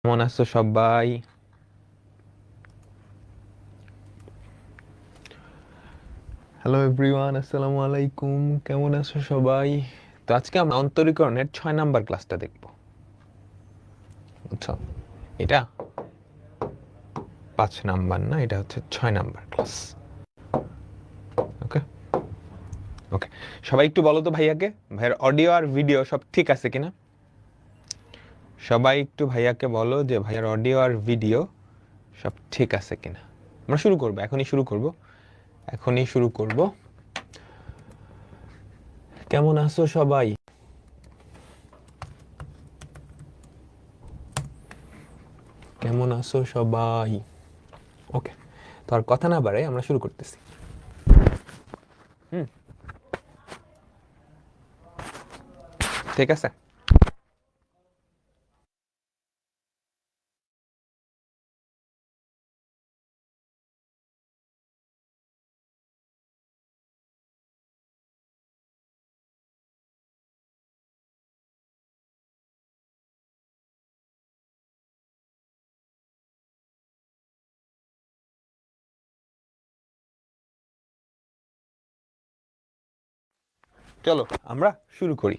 কেমন আছো সবাই? হ্যালো এভরিওয়ান, আসসালামু আলাইকুম। কেমন আছো সবাই? তো আজকে আমরা অন্তরীকরণের 6 নাম্বার ক্লাসটা দেখব। বুঝছো? এটা 5 নাম্বার না, এটা হচ্ছে 6 নাম্বার ক্লাস। ওকে ওকে, সবাই একটু বলো তো ভাইয়াকে, ভাইয়ার অডিও আর ভিডিও সব ঠিক আছে কিনা। সবাই একটু ভাইয়াকে বলো যে ভাইয়ার অডিও আর ভিডিও সব ঠিক আছে কিনা। আমরা শুরু করবো, এখনই শুরু করব, এখনই শুরু করব। কেমন আছো সবাই? কেমন আছো সবাই? ওকে, তো আর কথা না বাড়াই আমরা শুরু করতেছি। ঠিক আছে, চলো আমরা শুরু করি।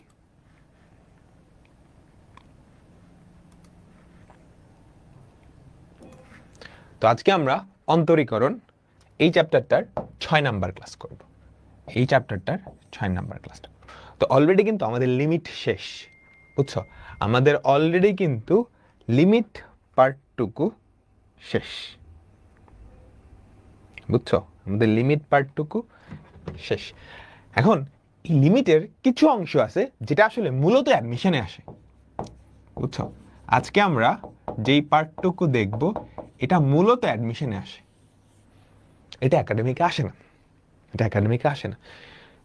তো আজকে আমরা অন্তরীকরণ এই চ্যাপ্টারটার 6 নাম্বার ক্লাস করব। এই চ্যাপ্টারটার 6 নাম্বার ক্লাসটা। তো অলরেডি কিন্তু আমাদের লিমিট শেষ, বুঝছো? আমাদের অলরেডি কিন্তু লিমিট পার্টটুকু শেষ, বুঝছো? আমাদের লিমিট পার্টটুকু শেষ। এখন এই লিমিটের কিছু অংশ আছে যেটা আসলে মূলত অ্যাডমিশনে আসে, বুঝছো? আজকে আমরা যেই পার্টটুকু দেখব এটা মূলত অ্যাডমিশনে আসে, এটা একাডেমিকে আসে না, এটা একাডেমিকে আসে না।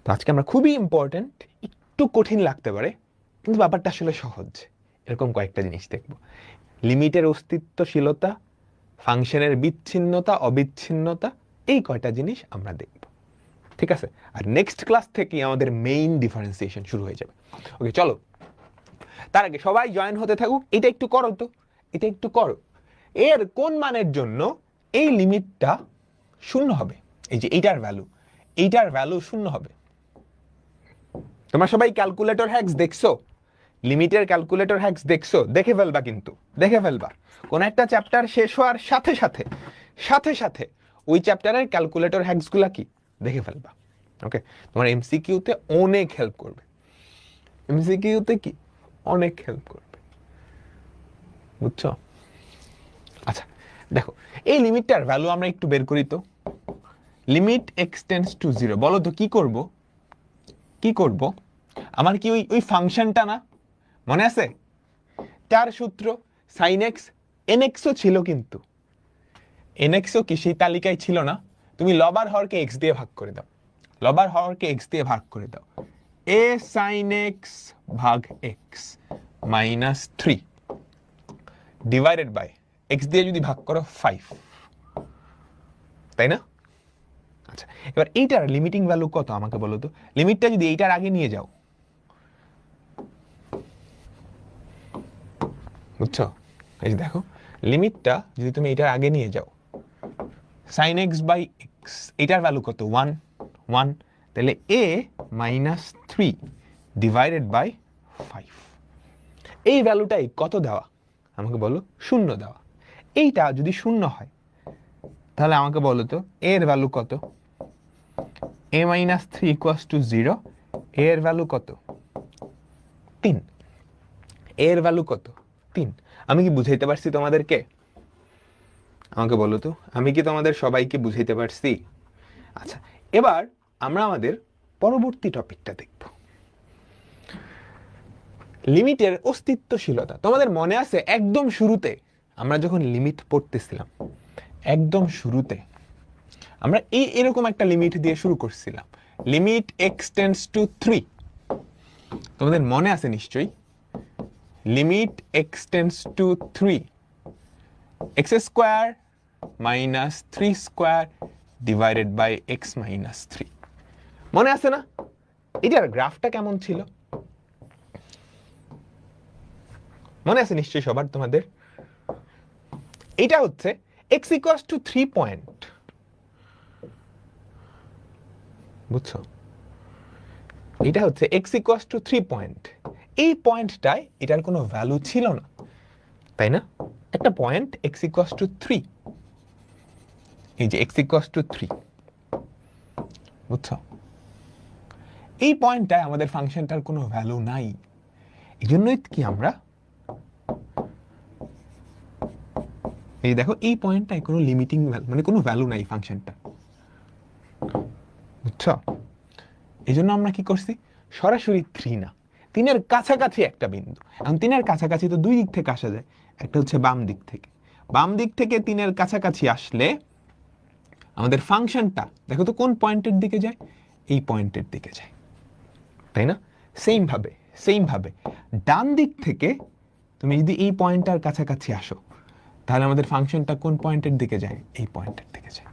তো আজকে আমরা খুবই ইম্পর্টেন্ট, একটু কঠিন লাগতে পারে কিন্তু ব্যাপারটা আসলে সহজ, এরকম কয়েকটা জিনিস দেখব। লিমিটের অস্তিত্বশীলতা, ফাংশনের বিচ্ছিন্নতা অবিচ্ছিন্নতা, এই কয়টা জিনিস আমরা দেখব, ঠিক আছে? আর নেক্সট ক্লাস থেকেই আমাদের মেইন ডিফারেন্সিয়েশন শুরু হয়ে যাবে। ওকে চলো, তার আগে সবাই জয়েন হতে থাকুক। এটা একটু করো তো, এটা একটু করো। এর কোন মানের জন্য এই লিমিটটা শূন্য হবে? এই যে এইটার ভ্যালু শূন্য হবে। তোমরা সবাই ক্যালকুলেটর হ্যাক্স দেখছো? লিমিটের ক্যালকুলেটর হ্যাক্স দেখছো? দেখে ফেলবা, কিন্তু দেখে ফেলবা। কোন একটা চ্যাপ্টার শেষ হওয়ার সাথে সাথে সাথে সাথে ওই চ্যাপ্টারের ক্যালকুলেটর হ্যাক্সগুলা কি দেখে ফেলবা। ওকে, তোমার এমসিকিউতে অনেক হেল্প করবে, এমসিকিউতে কি অনেক হেল্প করবে, বুঝছো? আচ্ছা দেখো, এই লিমিটটার ভ্যালু আমরা একটু বের করি তো। লিমিট এক্সটেন্ডস টু 0, বলো তো কি করব? কি করব? আমার কি ওই ওই ফাংশনটা না মনে আছে? তার সূত্র সাইন এক্স, এন এক্সও ছিল, কিন্তু এন এক্সও কি সেই তালিকায় ছিল না? তুমি লবার হরকে এক্স দিয়ে ভাগ করে দাও, লবার হরকে এক্স দিয়ে ভাগ করে দাও। এ সাইন এক্স ভাগ x minus 3 divided by x দিয়ে যদি ভাগ করো 5, তাই না? আচ্ছা, এবার এইটার লিমিটিং ভ্যালু কত আমাকে বলো তো। লিমিটটা যদি এইটার আগে নিয়ে যাও, বুঝছো? এই যে দেখো, লিমিটটা যদি তুমি এটার আগে নিয়ে যাও, সাইন এক্স বাই এক্স, এটার ভ্যালু কত? 1 1, তাহলে এ মাইনাস 3 ডিভাইডেড বাই 5, এই ভ্যালুটাই কত দেওয়া আমাকে বলো? শূন্য দেওয়া। এইটা যদি শূন্য হয় তাহলে আমাকে বলো তো এর ভ্যালু কত? a মাইনাস 3 ইকুয়ালস টু 0, এর ভ্যালু কত? 3, এর ভ্যালু কত? 3। আমি কি বুঝাইতে পারছি তোমাদেরকে? আমাকে বলো তো, আমি কি তোমাদের সবাইকে বুঝাইতে পারছি? আচ্ছা, এবার আমরা আমাদের পরবর্তী টপিকটা দেখব, লিমিটের অস্তিত্বশীলতা। তোমাদের মনে আছে একদম শুরুতে আমরা যখন লিমিট পড়তেছিলাম, একদম শুরুতে আমরা এরকম একটা লিমিট দিয়ে শুরু করছিলাম, লিমিট এক্স টেন্ডস টু 3। তোমাদের মনে আছে নিশ্চয়ই? Limit x tends to 3, x square minus 3 square divided by x minus 3, মনে আছে না? এটার গ্রাফটা কেমন ছিল মনে আছে নিশ্চয়ই সবার তোমাদের? এটা হচ্ছে x ইকুয়ালস টু 3 পয়েন্ট, বুঝছো? এটা হচ্ছে x ইকুয়ালস টু 3 পয়েন্ট। এই পয়েন্টটায় এটার কোনো ভ্যালু ছিল না, তাই না? একটা পয়েন্ট x ইকুয়ালস টু 3, এই যে x ইকুয়ালস টু 3, বুঝছো? এই পয়েন্টটায় আমাদের ফাংশনটার কোনো ভ্যালু নাই। এই জন্যই কি আমরা এই দেখো এই পয়েন্টটায় কোনো লিমিটিং মানে কোনো ভ্যালু নাই ফাংশনটা, বুঝছো? এই জন্য আমরা কি করছি, সরাসরি 3 না, 3-এর কাছাকাছি একটা বিন্দু। এখন 3-এর কাছাকাছি তো দুই দিক থেকে আসা যায়, একটা হচ্ছে বাম দিক থেকে। বাম দিক থেকে 3-এর কাছাকাছি আসলে আমাদের ফাংশনটা দেখো তো কোন পয়েন্টের দিকে যায়, এই পয়েন্টের দিকে যায়, তাই না? সেম ভাবে ডান দিক থেকে তুমি যদি এই পয়েন্টটার কাছাকাছি আসো, তাহলে আমাদের ফাংশনটা কোন পয়েন্টের দিকে যায়, এই পয়েন্টের দিকে যায়,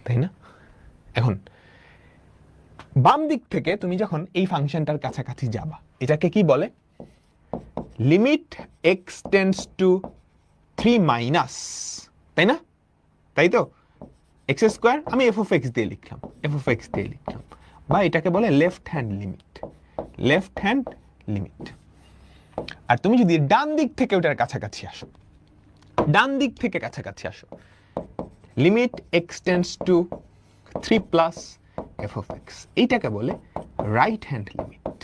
তাই না? এখন বাম দিক থেকে তুমি যখন এই ফাংশনটার কাছাকাছি যাবা, এটাকে কি বলে, limit x tends to 3 minus, তাই না? তাই তো, x স্কয়ার আমি f of x দিয়ে লিখলাম, বা এটাকে বলে লেফট হ্যান্ড লিমিট। আর তুমি যদি ডান দিক থেকে ওটার কাছাকাছি আসো, limit x tends to 3 plus f of x, এইটাকে বলে রাইট হ্যান্ড লিমিট।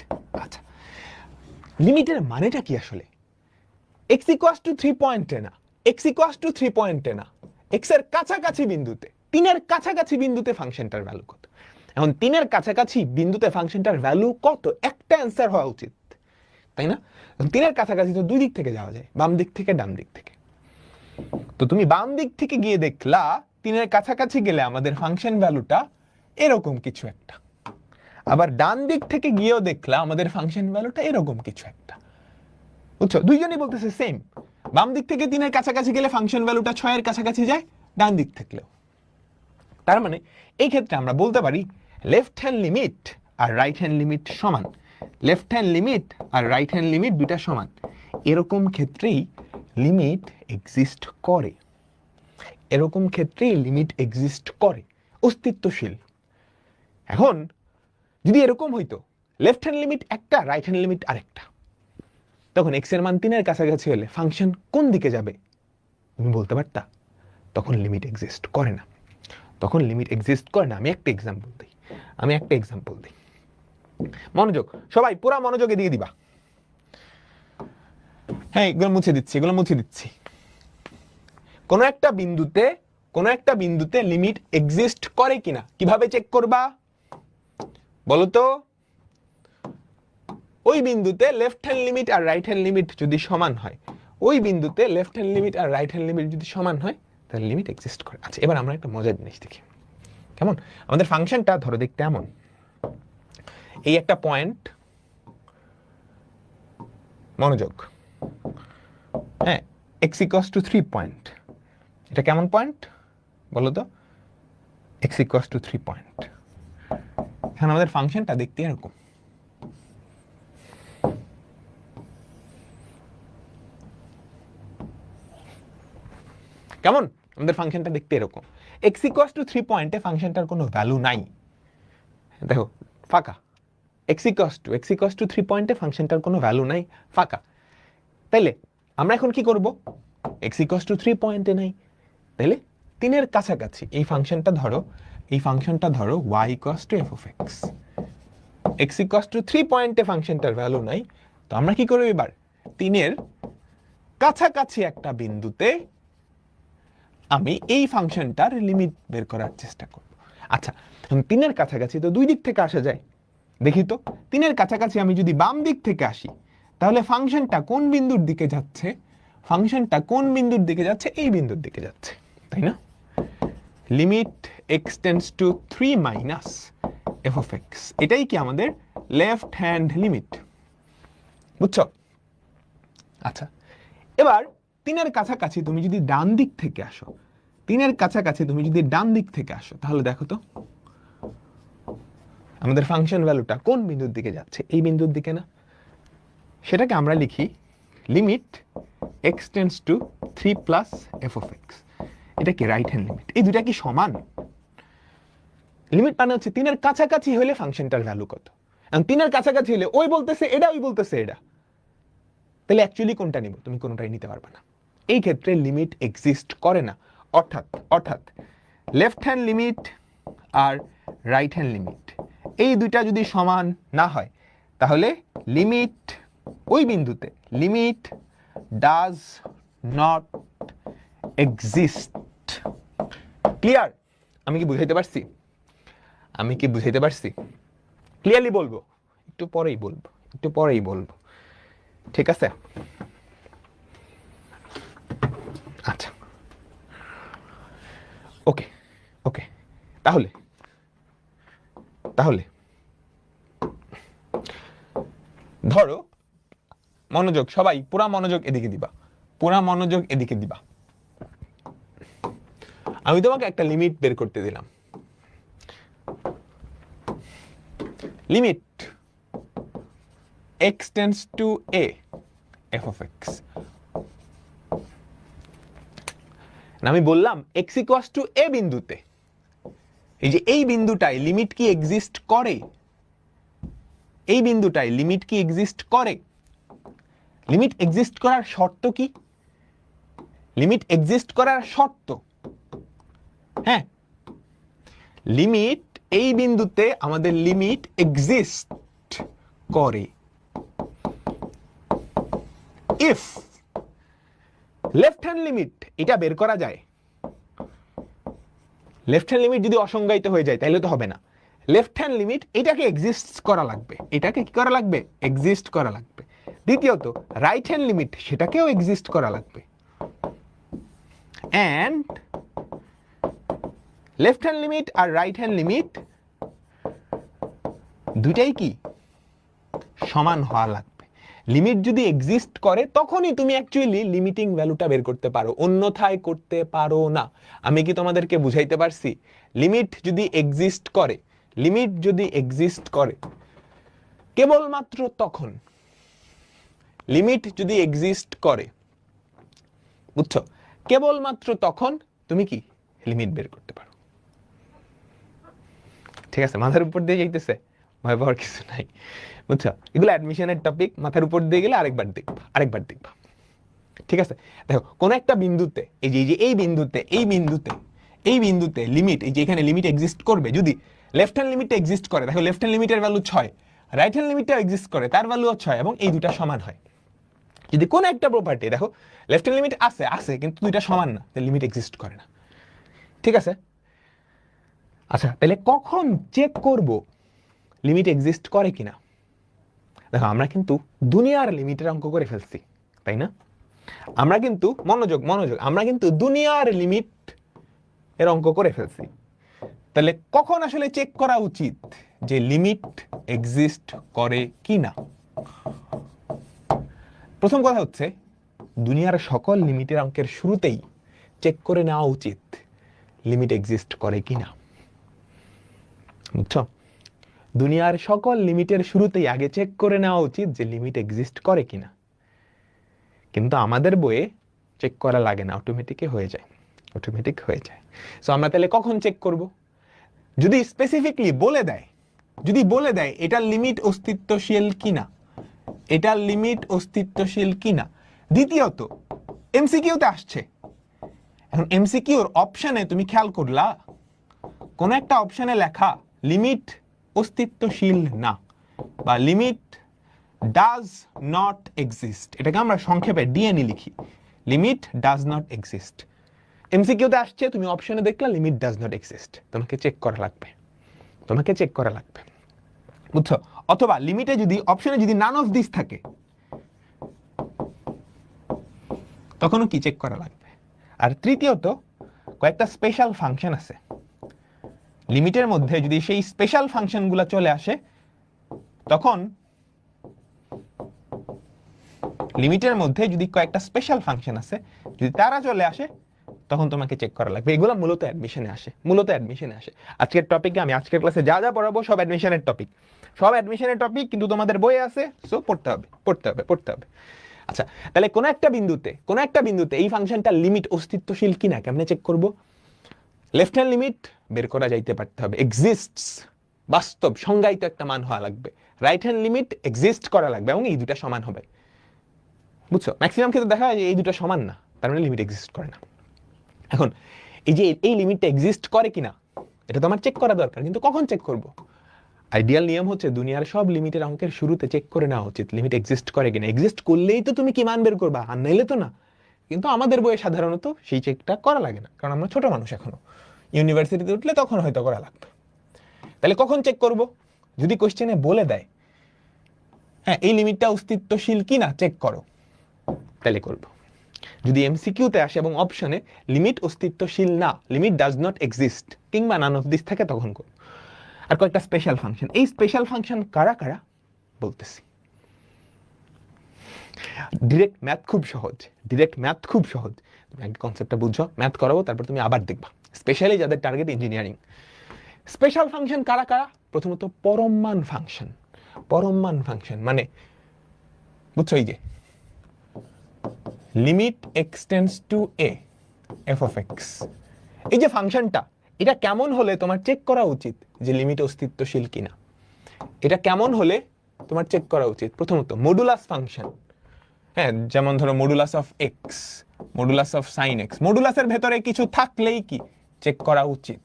আচ্ছা, লিমিটের মানেটা কি আসলে? x ইকুয়ালস টু 3 পয়েন্টে না, x এর কাছাকাছি বিন্দুতে, 3-এর কাছাকাছি বিন্দুতে ফাংশনটার ভ্যালু কত? এখন 3-এর কাছাকাছি বিন্দুতে ফাংশনটার ভ্যালু কত, একটা অ্যান্সার হওয়া উচিত, তাই না? 3-এর কাছাকাছি তো দুই দিক থেকে যাওয়া যায়, বাম দিক থেকে ডান দিক থেকে। তো তুমি বাম দিক থেকে গিয়ে দেখলা 3-এর কাছাকাছি গেলে আমাদের ফাংশন ভ্যালুটা এরকম কিছু একটা, আবার ডান দিক থেকে গিয়েও দেখলা আমাদের ফাংশন ভ্যালুটা এরকম কিছু একটা, বুঝছো? দুইজনই বলতেছে সেম, বাম দিক থেকে 3-এর কাছাকাছি গেলে ফাংশন ভ্যালুটা 6-এর কাছাকাছি যায়, ডান দিক থেকেও। তার মানে এই ক্ষেত্রে আমরা বলতে পারি লেফট হ্যান্ড লিমিট আর রাইট হ্যান্ড লিমিট সমান, দুইটা সমান। এরকম ক্ষেত্রেই লিমিট এক্সিস্ট করে, অস্তিত্বশীল। এখন যদি এরকম হইতো লেফট হ্যান্ড লিমিট একটা, রাইট হ্যান্ড লিমিট আরেকটা, তখন x এর মান 3-এর কাছাকাছি হলে ফাংশন কোন দিকে যাবে তুমি বলতে পারতা? তখন লিমিট এক্সিস্ট করে না। আমি একটা এক্সাম্পল দিই, মনোযোগ, সবাই পুরা মনোযোগে দিয়ে দিবা। হ্যাঁ, এগুলো মুছে দিচ্ছি। কোন একটা বিন্দুতে লিমিট এক্সিস্ট করে কিনা কিভাবে চেক করবা বলো তো? ওই বিন্দুতে লেফট হ্যান্ড লিমিট আর রাইট হ্যান্ড লিমিট যদি সমান হয়, তাহলে লিমিট এক্সিস্ট করে। আচ্ছা, এবার আমরা একটা মজার জিনিস দেখি। কেমন? আমাদের ফাংশনটা ধরো দেখতে এমন, এই একটা পয়েন্ট, মনোযোগ, হ্যাঁ, x ইকুয়ালস টু 3 পয়েন্ট। এটা কেমন পয়েন্ট বলো তো? x equals to 3 point. এখন আমাদের ফাংশনটা দেখতে এরকম, কেমন? আমাদের ফাংশনটা দেখতে এরকম, x ইকুয়ালস টু 3 পয়েন্টে ফাংশনটার কোনো ভ্যালু নাই, দেখো ফাঁকা। x ইকুয়ালস টু 3 পয়েন্টে ফাংশনটার কোনো ভ্যালু নাই, ফাঁকা। তাইলে আমরা এখন কি করব? x ইকুয়ালস টু 3 পয়েন্টে নাই, তাইলে 3-এর কাছাকাছি এই ফাংশনটা ধরো y equals to f of x। x equals to 3 পয়েন্টে ফাংশনটার ভ্যালু নাই, তো আমরা কি করব এবার? 3-এর কাছাকাছি একটা বিন্দুতে আমি এই ফাংশনটার লিমিট বের করার চেষ্টা করব। আচ্ছা, 3-এর কাছাকাছি তো দুই দিক থেকে আসা যায়, দেখি তো 3-এর কাছাকাছি আমি যদি বাম দিক থেকে আসি, তাহলে ফাংশনটা কোন বিন্দুর দিকে যাচ্ছে? এই বিন্দুর দিকে যাচ্ছে, তাই না? Limit x tends to 3 minus f of x, এটাই কি আমাদের লেফট হ্যান্ড লিমিট, বুঝছো? আচ্ছা, এবার 3-এর কাছাকাছি তুমি যদি ডান দিক থেকে আসো, তাহলে দেখো তো আমাদের ফাংশন ভ্যালুটা কোন বিন্দুর দিকে যাচ্ছে? এই বিন্দুর দিকে না? সেটাকে আমরা লিখি limit x tends to 3 plus f of x, এটা কি রাইট হ্যান্ড লিমিট? এই দুটা কি সমান? লিমিট মানে হচ্ছে 3 এর কাছাকাছি হলে ফাংশনটার ভ্যালু কত, এবং 3 এর কাছাকাছি হলে ওই বলতেছে এটা, ওই বলতেছে এটা, তাহলে অ্যাকচুয়ালি কোনটা নিব? তুমি কোনোটাই নিতে পারবে না। এই ক্ষেত্রে লিমিট এক্সিস্ট করে না। অর্থাৎ লেফট হ্যান্ড লিমিট আর রাইট হ্যান্ড লিমিট এই দুইটা যদি সমান না হয় তাহলে লিমিট ওই বিন্দুতে limit does not exist. Clear? আমি কি বুঝাইতে পারছি? ক্লিয়ারলি বলবো? একটু পরেই বলবো, ঠিক আছে? আচ্ছা, ওকে, তাহলে ধরো, মনোযোগ সবাই, পুরা মনোযোগ এদিকে দিবা। আমি তোমাকে একটা লিমিট বের করতে দিলাম, limit x tends two a f of x, আমি বললাম x ইকুয়ালস টু a বিন্দুতে, এই যে এই বিন্দুটায় লিমিট কি এক্সিস্ট করে? লিমিট এক্সিস্ট করার শর্ত কি? হ্যাঁ, লিমিট এই বিন্দুতে আমাদের লিমিট এক্সিস্ট করে ইফ লেফট হ্যান্ড লিমিট, এটা বের করা যায়। লেফট হ্যান্ড লিমিট যদি অসংজ্ঞায়িত হয়ে যায় তাহলে তো হবে না। লেফট হ্যান্ড লিমিট এটাকে এক্সিস্ট করা লাগবে, এক্সিস্ট করা লাগবে। দ্বিতীয়ত রাইট হ্যান্ড লিমিট, সেটাকেও এক্সিস্ট করা লাগবে। এন্ড লেফট হ্যান্ড লিমিট আর রাইট হ্যান্ড লিমিট দুইটাই কি সমান হওয়া লাগবে। লিমিট যদি এক্সিস্ট করে তখনই তুমি অ্যাকচুয়ালি লিমিটিং ভ্যালুটা বের করতে পারো, অন্যথায় করতে পারো না। আমি কি তোমাদেরকে বুঝাইতে পারছি? লিমিট যদি এক্সিস্ট করে কেবলমাত্র তখন, বুঝছো? কেবলমাত্র তখন তুমি কি লিমিট বের করতে পারো। ঠিক আছে? মাথার উপর দিয়ে যাইতেছে, ভয় পাওয়ার কিছু নাই, বুঝছো? এগুলো অ্যাডমিশনের টপিক, মাথার উপর দিয়ে গেলে আরেকবার দেখবা। ঠিক আছে? দেখো, কোন একটা বিন্দুতে, এই বিন্দুতে লিমিট, এই যে এখানে লিমিট এক্সিস্ট করবে, যদি লেফট হ্যান্ড লিমিটটা এক্সিস্ট করে, দেখো লেফট হ্যান্ড লিমিটের ভ্যালু 6, রাইট হ্যান্ড লিমিটটা এক্সিস্ট করে, তার ভ্যালুও 6, এবং এই দুটা সমান হয়। যদি কোন একটা প্রপার্টি, দেখো লেফট হ্যান্ড লিমিট আছে কিন্তু দুইটা সমান না, তাহলে লিমিট এক্সিস্ট করে না। ঠিক আছে? আচ্ছা, তাহলে কখন চেক করব লিমিট এক্সিস্ট করে কিনা? দেখো, আমরা কিন্তু দুনিয়ার লিমিটের অঙ্ক করে ফেলছি, তাই না? আমরা কিন্তু মনোযোগ, আমরা কিন্তু দুনিয়ার লিমিট এর অঙ্ক করে ফেলছি। তাহলে কখন আসলে চেক করা উচিত যে লিমিট এক্সিস্ট করে কিনা? প্রথম কথা হচ্ছে, দুনিয়ার সকল লিমিটের অঙ্কের শুরুতেই চেক করে নেওয়া উচিত লিমিট এক্সিস্ট করে কিনা। বুঝছো? দুনিয়ার সকল লিমিটের শুরুতেই আগে চেক করে নেওয়া উচিত যে লিমিট এক্সিস্ট করে কিনা। কিন্তু আমাদের বইয়ে চেক করা লাগে না, অটোমেটিক হয়ে যায়। সো আমরা তাহলে কখন চেক করব? যদি স্পেসিফিকলি বলে দেয় এটার লিমিট অস্তিত্বশীল কিনা। দ্বিতীয়ত এমসিকিউতে আসছে, এখন এমসিকিউর অপশনে তুমি খেয়াল করলা, কোন একটা অপশনে লেখা লিমিট অস্তিত্বশীল না, বা লিমিট ডাজ নট এক্সিস্ট, এটাকে আমরা সংক্ষেপে ডিএনই লিখি, লিমিট ডাজ নট এক্সিস্ট। এমসিকিউতে আসছে, তুমি অপশনে দেখলা লিমিট ডাজ নট এক্সিস্ট, তোমাকে চেক করা লাগবে। বুঝছো? অথবা লিমিটে যদি অপশনে যদি নান অফ দিস থাকে, তখনও কি চেক করা লাগবে। আর তৃতীয়ত, কয়েকটা স্পেশাল ফাংশন আছে লিমিটের মধ্যে, যদি সেই স্পেশাল ফাংশনগুলো চলে আসে, তখন লিমিটের মধ্যে যদি কয়েকটা স্পেশাল ফাংশন আছে, যদি তারা চলে আসে, তখন তোমাকে চেক করা লাগবে। এগুলো মূলত অ্যাডমিশনে আসে। আজকের টপিকে আমি আজকের ক্লাসে যা পড়াবো সব অ্যাডমিশনের টপিক, কিন্তু তোমাদের বইয়ে আছে, সো পড়তে হবে। আচ্ছা, তাহলে কোনো একটা বিন্দুতে এই ফাংশনটা লিমিট অস্তিত্বশীল কিনা কেমনে চেক করব? লেফট হ্যান্ড লিমিট বের করা যাইতে পারতে হবে, এক্সিস্টস, বাস্তব সংজ্ঞায়িত একটা মান হওয়া লাগবে। রাইট হ্যান্ড লিমিট এক্সিস্ট করা লাগবে এবং এই দুটা সমান হবে। বুঝছো? ম্যাক্সিমাম ক্ষেত্রে দেখা যায় যে এই দুটো সমান না, তার মানে লিমিট এক্সিস্ট করে না। এখন এই যে এই লিমিটটা এক্সিস্ট করে কিনা এটা তো আমার চেক করা দরকার, কিন্তু কখন চেক করব? আইডিয়াল নিয়ম হচ্ছে দুনিয়ার সব লিমিটের অঙ্কের শুরুতে চেক করে নেওয়া উচিত লিমিট এক্সিস্ট করে কিনা। এক্সিস্ট করলেই তো তুমি কি মান বের করবা, আর নাইলে তো না। কিন্তু আমাদের বইয়ে সাধারণত সেই চেকটা করা লাগে না, কারণ আমরা ছোট মানুষ এখনো। ইউনিভার্সিটিতে উঠলে তখন হয়তো করা লাগবে। তাহলে কখন চেক করব? যদি কোশ্চেনে বলে দেয় হ্যাঁ এই লিমিটটা অস্তিত্বশীল কিনা চেক করো, তাহলে করব। যদি এমসিকিউতে আসে এবং অপশনে লিমিট অস্তিত্বশীল না, লিমিট ডাজ নট এক্সিস্ট কিংবা নান অফ দিস থাকে, তখন করব। আর কয়েকটা স্পেশাল ফাংশন, এই স্পেশাল ফাংশন কারা কারা বলতেছি। ডিরেক্ট ম্যাথ খুব সহজ, তুমি একটা কনসেপ্টটা বুঝছো, ম্যাথ করাবো, তারপর তুমি আবার দেখবা। স্পেশালি যাদের টার্গেট ইঞ্জিনিয়ারিং। স্পেশাল ফাংশন কারা কারা? প্রথমত পরম মান ফাংশন মানে বুঝছো, এই যে limit x tends to a f of x, এই যে ফাংশনটা, এটা কেমন হলে তোমার চেক করা উচিত যে লিমিট অস্তিত্বশীল কিনা? এটা কেমন হলে তোমার চেক করা উচিত? প্রথমত মডুলাস ফাংশন, হ্যাঁ, যেমন ধরো modulus of X, modulus of sine X, মডুলাসের ভেতরে কিছু থাকলেই কি চেক করা উচিত।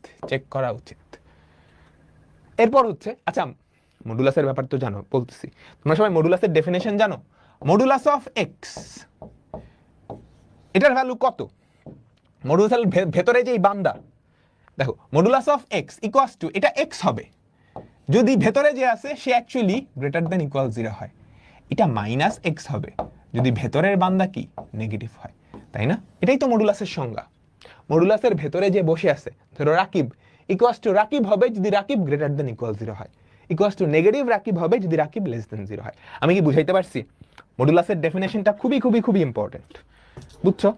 এরপর হচ্ছে, আচ্ছা মডুলাসের ব্যাপার তো জানো, বলতেছি, তোমরা সবাই মডুলাসের ডেফিনেশন জানো? মডুলাস অফ এক্স, এটার ভ্যালু কত? মডুলাসের ভেতরে যে বান্দা, দেখো modulus of x equals two, এটা এক্স হবে যদি ভেতরে যে আছে সে অ্যাকচুয়ালি গ্রেটার দ্যান ইকুয়াল 0 হয়। এটা মাইনাস এক্স হবে যদি ভেতরের বান্দা কি নেগেটিভ হয়, তাই না? এটাই তো মডুলাসের সংজ্ঞা। মডুলাসের ভেতরে যে বসে আছে, ধরো রাকিব, ইকুয়ালস টু রাকিব হবে যদি রাকিব গ্রেটার দ্যান ইকুয়াল 0 হয়, ইকুয়ালস টু নেগেটিভ রাকিব হবে যদি রাকিব লেস দ্যান 0 হয়। আমি কি বুঝাইতে পারছি? মডুলাসের ডেফিনেশনটা খুবই ইম্পর্টেন্ট, বুঝছো?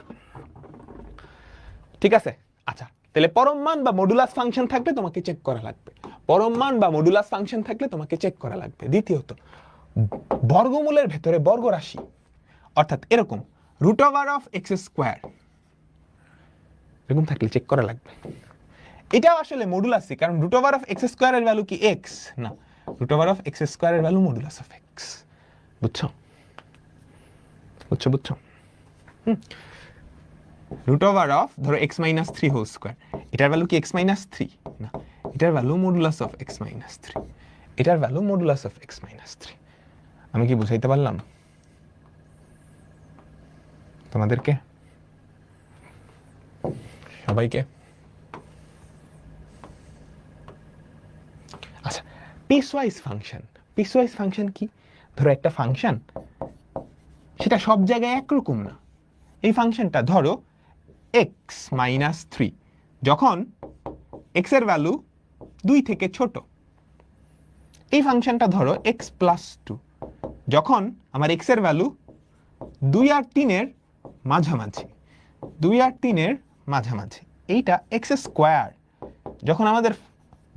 ঠিক আছে, আচ্ছা তাহলে পরম মান বা মডুলাস ফাংশন থাকলে তোমাকে চেক করা লাগবে। দ্বিতীয়ত বর্গমূলের ভেতরে বর্গ রাশি, অর্থাৎ এরকম root over of x square, এরকম থাকলে চেক করা লাগবে। এটাও আসলে মডুলাসই, কারণ রুট ওভার অফ এক্স স্কোয়ারের ভ্যালু কি এক্স না, রুট ওভার অফ এক্স স্কোয়ারের ভ্যালু মডুলাস অফ এক্স। বুঝছো? রুট ওভার অফ ধরো এক্স মাইনাস 3 হোল স্কোয়ার, এটার ভ্যালু কি এক্স মাইনাস 3 না, এটার value modulus of x minus 3, এটার value modulus of x minus 3। আমি কি বুঝাইতে পারলাম তোমাদেরকে, সবাইকে? আচ্ছা, পিসওয়াইজ ফাংশন কি? ধরো একটা ফাংশন, সেটা সব জায়গায় একরকম না। এই ফাংশনটা ধরো এক্স মাইনাস 3, যখন এক্স এর ভ্যালু 2 থেকে ছোট। এই ফাংশনটা ধরো এক্স প্লাস 2, যখন আমার এক্স এর ভ্যালু 2 আর 3 এর মাঝামাঝি। এইটা এক্স স্কোয়ার, যখন আমাদের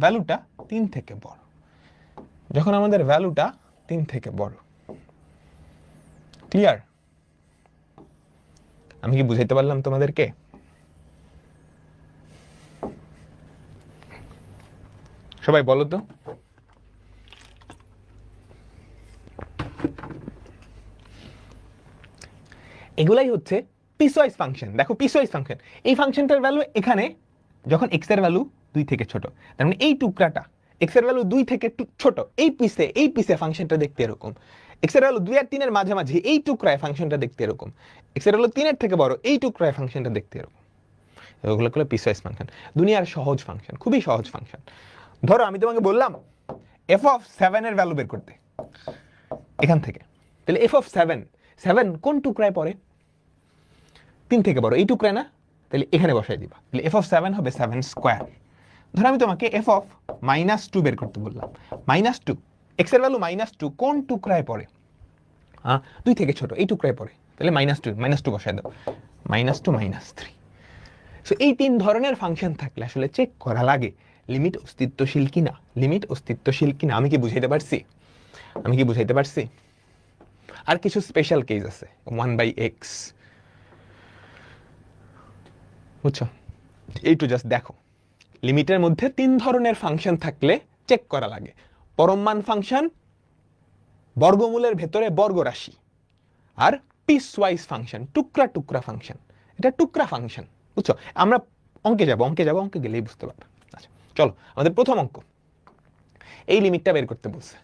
ভ্যালুটা 3 থেকে বড়। ক্লিয়ার? আমি কি বুঝাইতে পারলাম তোমাদেরকে? সবাই বলো তো। এগুলাই হচ্ছে পিসওয়াইজ ফাংশন। দেখো পিসওয়াইজ ফাংশন, এই ফাংশনটার ভ্যালু এখানে যখন এক্স এর ভ্যালু 2 থেকে ছোট, তার মানে এই টুকরাটা এক্স এর ভ্যালু 2 থেকে ছোট, এই পিসে ফাংশনটা দেখতে এরকম। এক্স এর ভ্যালু 2 আর 3 এর মাঝামাঝি, এই টুকরায় ফাংশনটা দেখতে এরকম। এক্স এর ভ্যালু 3 এর থেকে বড়, এই টুকরায় ফাংশনটা দেখতে এরকম। এগুলো হলো পিসওয়াইজ ফাংশন, দুনিয়ার সহজ ফাংশন, খুবই সহজ ফাংশন। ধরো আমি তোমাকে বললাম এফ অফ 7 এর ভ্যালু বের করতে এখান থেকে, তাহলে এফ অফ 7 কোন টুকরায় পড়ে? 3 থেকে বড়, এই টুকরায় না, তাহলে এখানে বসাই দিবা। তাহলে এফ অফ 7 হবে 7 স্কোয়ার। ধরো আমি তোমাকে এফ অফ -2 বের করতে বললাম, -2, এক্স এর ভ্যালু -2 কোন টুকরায় পড়ে? 2 থেকে ছোট, এই টুকরায় পড়ে, তাহলে -2 বসাই দাও, -2 -3। সো এই 3 ধরনের ফাংশন থাকলে আসলে চেক করা লাগে লিমিট অস্তিত্বশীল কিনা। আমি কি বুঝাইতে পারছি? আর কিছু স্পেশাল কেস আছে 1/x, বুঝছো? এইটু জাস্ট দেখো, লিমিটের মধ্যে 3 ধরনের ফাংশন থাকলে চেক করা লাগে। পরম মান ফাংশন, বর্গমূলের ভেতরে বর্গ রাশি, আর পিস ওয়াইজ ফাংশন, টুকরা টুকরা ফাংশন। এটা টুকরা ফাংশন, বুঝছো? আমরা অঙ্কে যাব, অঙ্কে গেলেই বুঝতে পারবে। আচ্ছা চলো, আমাদের প্রথম অঙ্ক, এই লিমিটটা বের করতে বলছে।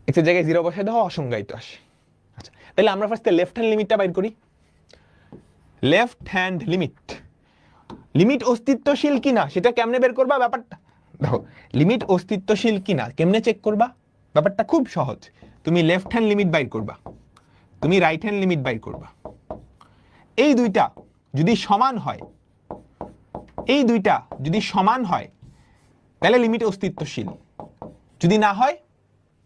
এর জায়গায় 0 বসায় দাও, অসংজ্ঞায়িত আসে। আচ্ছা তাহলে আমরা ফার্স্টে লেফট হ্যান্ড লিমিটটা বের করি। লেফট হ্যান্ড লিমিট, লিমিট অস্তিত্বশীল কিনা সেটা কেমনে বের করবা? ব্যাপারটা দেখো, লিমিট অস্তিত্বশীল কিনা কেমনে চেক করবা? ব্যাপারটা খুব সহজ। তুমি লেফট হ্যান্ড লিমিট বাইর করবা, তুমি রাইট হ্যান্ড লিমিট বাইর করবা। এই দুইটা যদি সমান হয়, এই দুইটা যদি সমান হয় তাহলে লিমিট অস্তিত্বশীল, যদি না হয়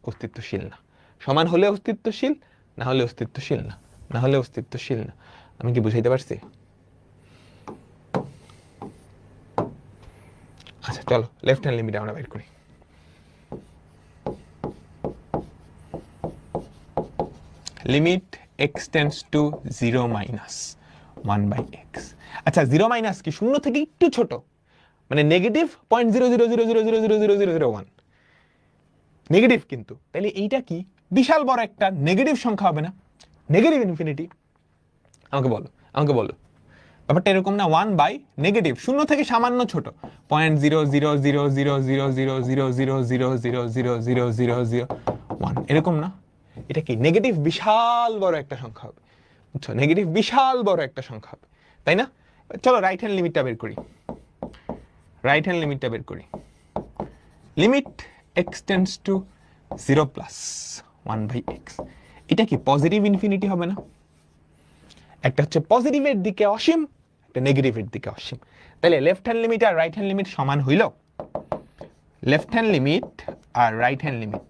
অস্তিত্বশীল না। সমান হলে অস্তিত্বশীল, না হলে অস্তিত্বশীল না, না হলে অস্তিত্বশীল না। আমি কি বুঝাইতে পারছি? আচ্ছা চলো লেফট হ্যান্ড লিমিট আমরা বের করি। Limit x tends to 0 minus 1/x। আচ্ছা 0 মাইনাস কি শূন্য থেকে একটু ছোট, মানে নেগেটিভ 0.000000001 নেগেটিভ, কিন্তু তাহলে এইটা কি বিশাল বড় একটা নেগেটিভ সংখ্যা হবে না? Negative infinity. আমাকে বলো ব্যাপারটা এরকম না? 1 বাই নেগেটিভ, শূন্য থেকে সামান্য ছোট, 0.000000000000001 এরকম না? এটা কি নেগেটিভ বিশাল বড় একটা সংখ্যা হবে, বুঝছো? নেগেটিভ বিশাল বড় একটা সংখ্যা হবে, তাই না? চলো রাইট হ্যান্ড লিমিটটা বের করি। রাইট হ্যান্ড লিমিটটা বের করি। Limit x tends to 0 plus 1/x, এটা কি পজিটিভ ইনফিনিটি হবে না? একটা হচ্ছে পজিটিভের দিকে অসীম, একটা নেগেটিভের দিকে অসীম। তাহলে লেফট হ্যান্ড লিমিট আর রাইট হ্যান্ড লিমিট সমান হইল? লেফট হ্যান্ড লিমিট আর রাইট হ্যান্ড লিমিট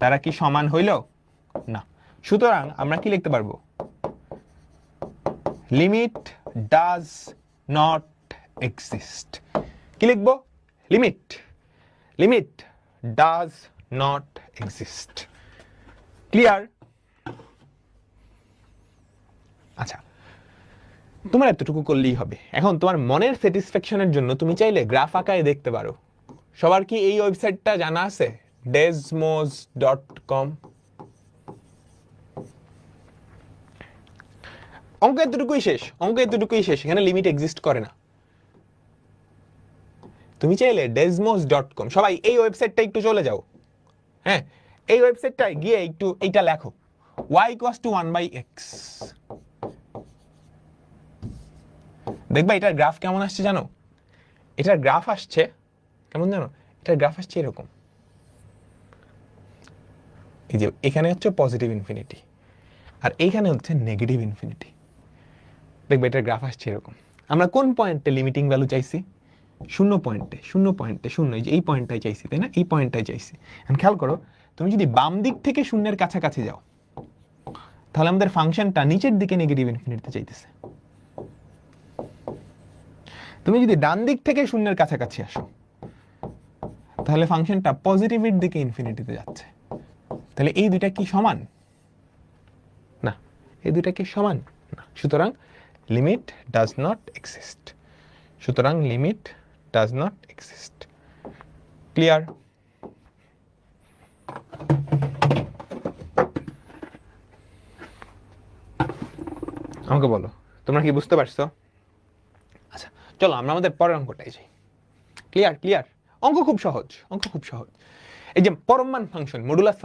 তারা কি সমান হইল? না। সুতরাং আমরা কি লিখতে পারবো? Limit does not exist. কি লিখবো? Limit does not exist. Clear? আচ্ছা তোমার এতটুকু করলেই হবে। এখন তোমার মনের স্যাটিসফ্যাকশনের জন্য তুমি চাইলে গ্রাফ আঁকায় দেখতে পারো। সবার কি এই ওয়েবসাইটটা জানা আছে? desmos.com। অঙ্ক এতটুকুই শেষ, এখানে লিমিট এক্সিস্ট করে না। তুমি চাইলে desmos.com, সবাই এই ওয়েবসাইটটা একটু চলে যাও। হ্যাঁ এই ওয়েবসাইটটায় গিয়ে একটু এইটা লেখো, y = 1/x। দেখবা এটার গ্রাফ কেমন আসছে জানো? এটার গ্রাফ আসছে কেমন জানো? এটার গ্রাফ আসছে এরকম। এই যে এখানে হচ্ছে পজিটিভ ইনফিনিটি আর এইখানে হচ্ছে নেগেটিভ ইনফিনিটি। দেখবে এটার গ্রাফ আসছে এরকম। আমরা কোন পয়েন্টে লিমিটিং ভ্যালু চাইছি? 0 পয়েন্টে, 0 এই যে এই পয়েন্টটাই চাইছি, তাই না? এই পয়েন্টটাই চাইছি। এখন খেয়াল করো, তুমি যদি বাম দিক থেকে শূন্যের কাছাকাছি যাও তাহলে আমাদের ফাংশনটা নিচের দিকে নেগেটিভ ইনফিনিটিতে চাইতেছে। তুমি যদি ডান দিক থেকে শূন্যের কাছাকাছি আসো তাহলে ফাংশনটা পজিটিভের দিকে ইনফিনিটিতে যাচ্ছে। তাহলে এই দুইটা কি সমান? না। এই দুইটা কি সমান? না। সুতরাং লিমিট ডাজ নট এক্সিস্ট। সুতরাং limit does not exist. Clear? আমাকে বলো তোমরা কি বুঝতে পারছো? আচ্ছা চলো আমরা আমাদের পরের অঙ্কটাই যাই। ক্লিয়ার? অঙ্ক খুব সহজ। এই যে পরম মান ফাংশন, মডুলাস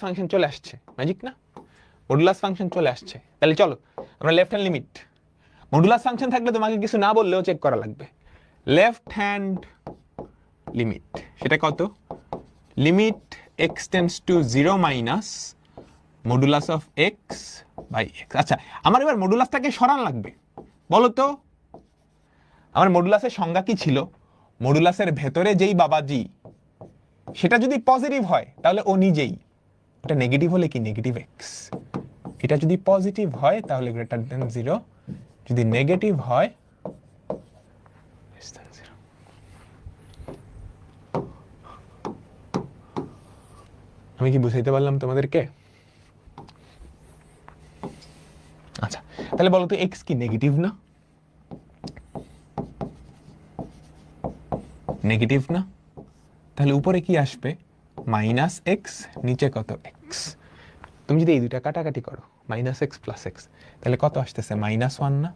ফাংশন চলে আসছে, ম্যাজিক না? মডুলাস ফাংশন চলে আসছে। তাহলে চলো আমরা left hand limit, modulus function থাকলে তোমাকে কিছু না বললেও চেক করা লাগবে। লেফট হ্যান্ড লিমিট সেটা কত? Limit x tends to 0 minus modulus of x by x। আচ্ছা আমার এবার মডুলাসটাকে সরান লাগবে। বলো তো আমার মডুলাসের সংজ্ঞা কি ছিল? মডুলাসের ভেতরে যেই বাবাজি সেটা যদি পজিটিভ হয় তাহলে ও নিজেই, এটা নেগেটিভ হলে কি নেগেটিভ x, এটা যদি পজিটিভ হয় তাহলে গ্রেটার দেন 0, যদি নেগেটিভ হয় less than 0। আমি কি বুঝাইতে পারলাম তোমাদেরকে? তাহলে বলো তো এক্স কি নেগেটিভ না? নেগেটিভ না? তাহলে উপরে কি আসবে? মাইনাস এক্স, নিচে কত? এক্স। তুমি যদি এই দুইটা কাটাকাটি করো, মাইনাস এক্স প্লাস এক্স, তাহলে কত আসতেছে? মাইনাস ওয়ান না?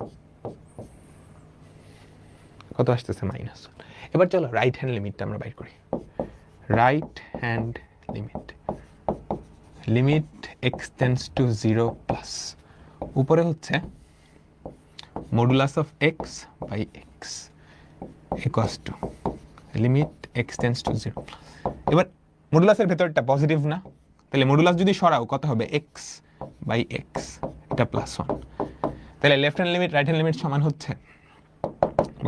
কত আসতেছে? Minus one. এবার চলো রাইট হ্যান্ড লিমিটটা আমরা বাইর করি। Right hand limit, limit x tends to 0 plus, উপরে হচ্ছে modulus of x by x equals to limit x tends to 0 plus. এবার মডুলাসের ভেতরটা পজিটিভ না? তাহলে মডুলাস যদি সরাও কত হবে? এক্স বাই এক্স, এটা প্লাস ওয়ান। তাহলে left hand limit right hand limit সমান হচ্ছে,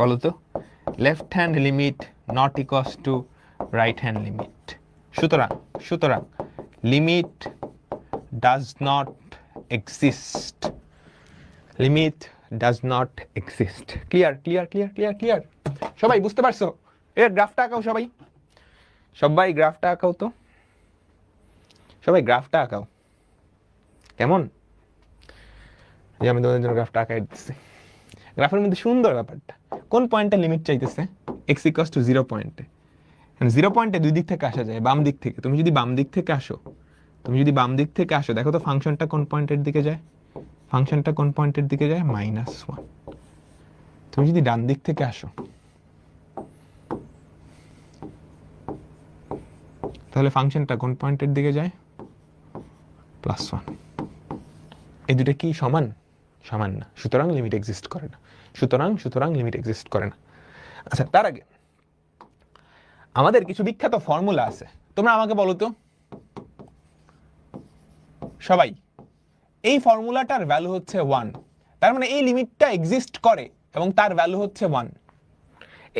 বলো তো? Left hand limit not equals to right hand limit. সুতরাং limit does not exist. Limit does not exist. Clear clear clear clear clear? সবাই বুঝতে পারছো? এর গ্রাফটা আঁকাও সবাই, সবাই গ্রাফটা আঁকাও তো, সবাই গ্রাফটা আঁকাও। কেমন? যে আমি তোমাদের জন্য গ্রাফটা আঁকাই দিচ্ছি। গ্রাফের মধ্যে সুন্দর ব্যাপারটা, কোন পয়েন্টে লিমিট চাইতেছে? এক্স ইকুয়ালস টু 0 পয়েন্টে। 0 পয়েন্টে দুই দিক থেকে আসা যায়, বাম দিক থেকে। তুমি যদি বাম দিক থেকে আসো, দেখো তো ফাংশনটা কোন পয়েন্টের দিকে যায়? ফাংশনটা কোন পয়েন্টের দিকে যায়? Minus one. তুমি যদি ডান দিক থেকে আসো, তাহলে ফাংশনটা কোন পয়েন্টের দিকে যায়? Plus one. এই দুটো কি সমান? সমান না, সুতরাং লিমিট এক্সিস্ট করে না। সুতরাং লিমিট এক্সিস্ট করে না। আচ্ছা, তার আগে আমাদের কিছু বিখ্যাত ফর্মুলা আছে, তোমরা আমাকে বলো তো সবাই, এই ফর্মুলাটার ভ্যালু হচ্ছে 1, তার মানে এই লিমিটটা এক্সিস্ট করে এবং তার ভ্যালু হচ্ছে 1।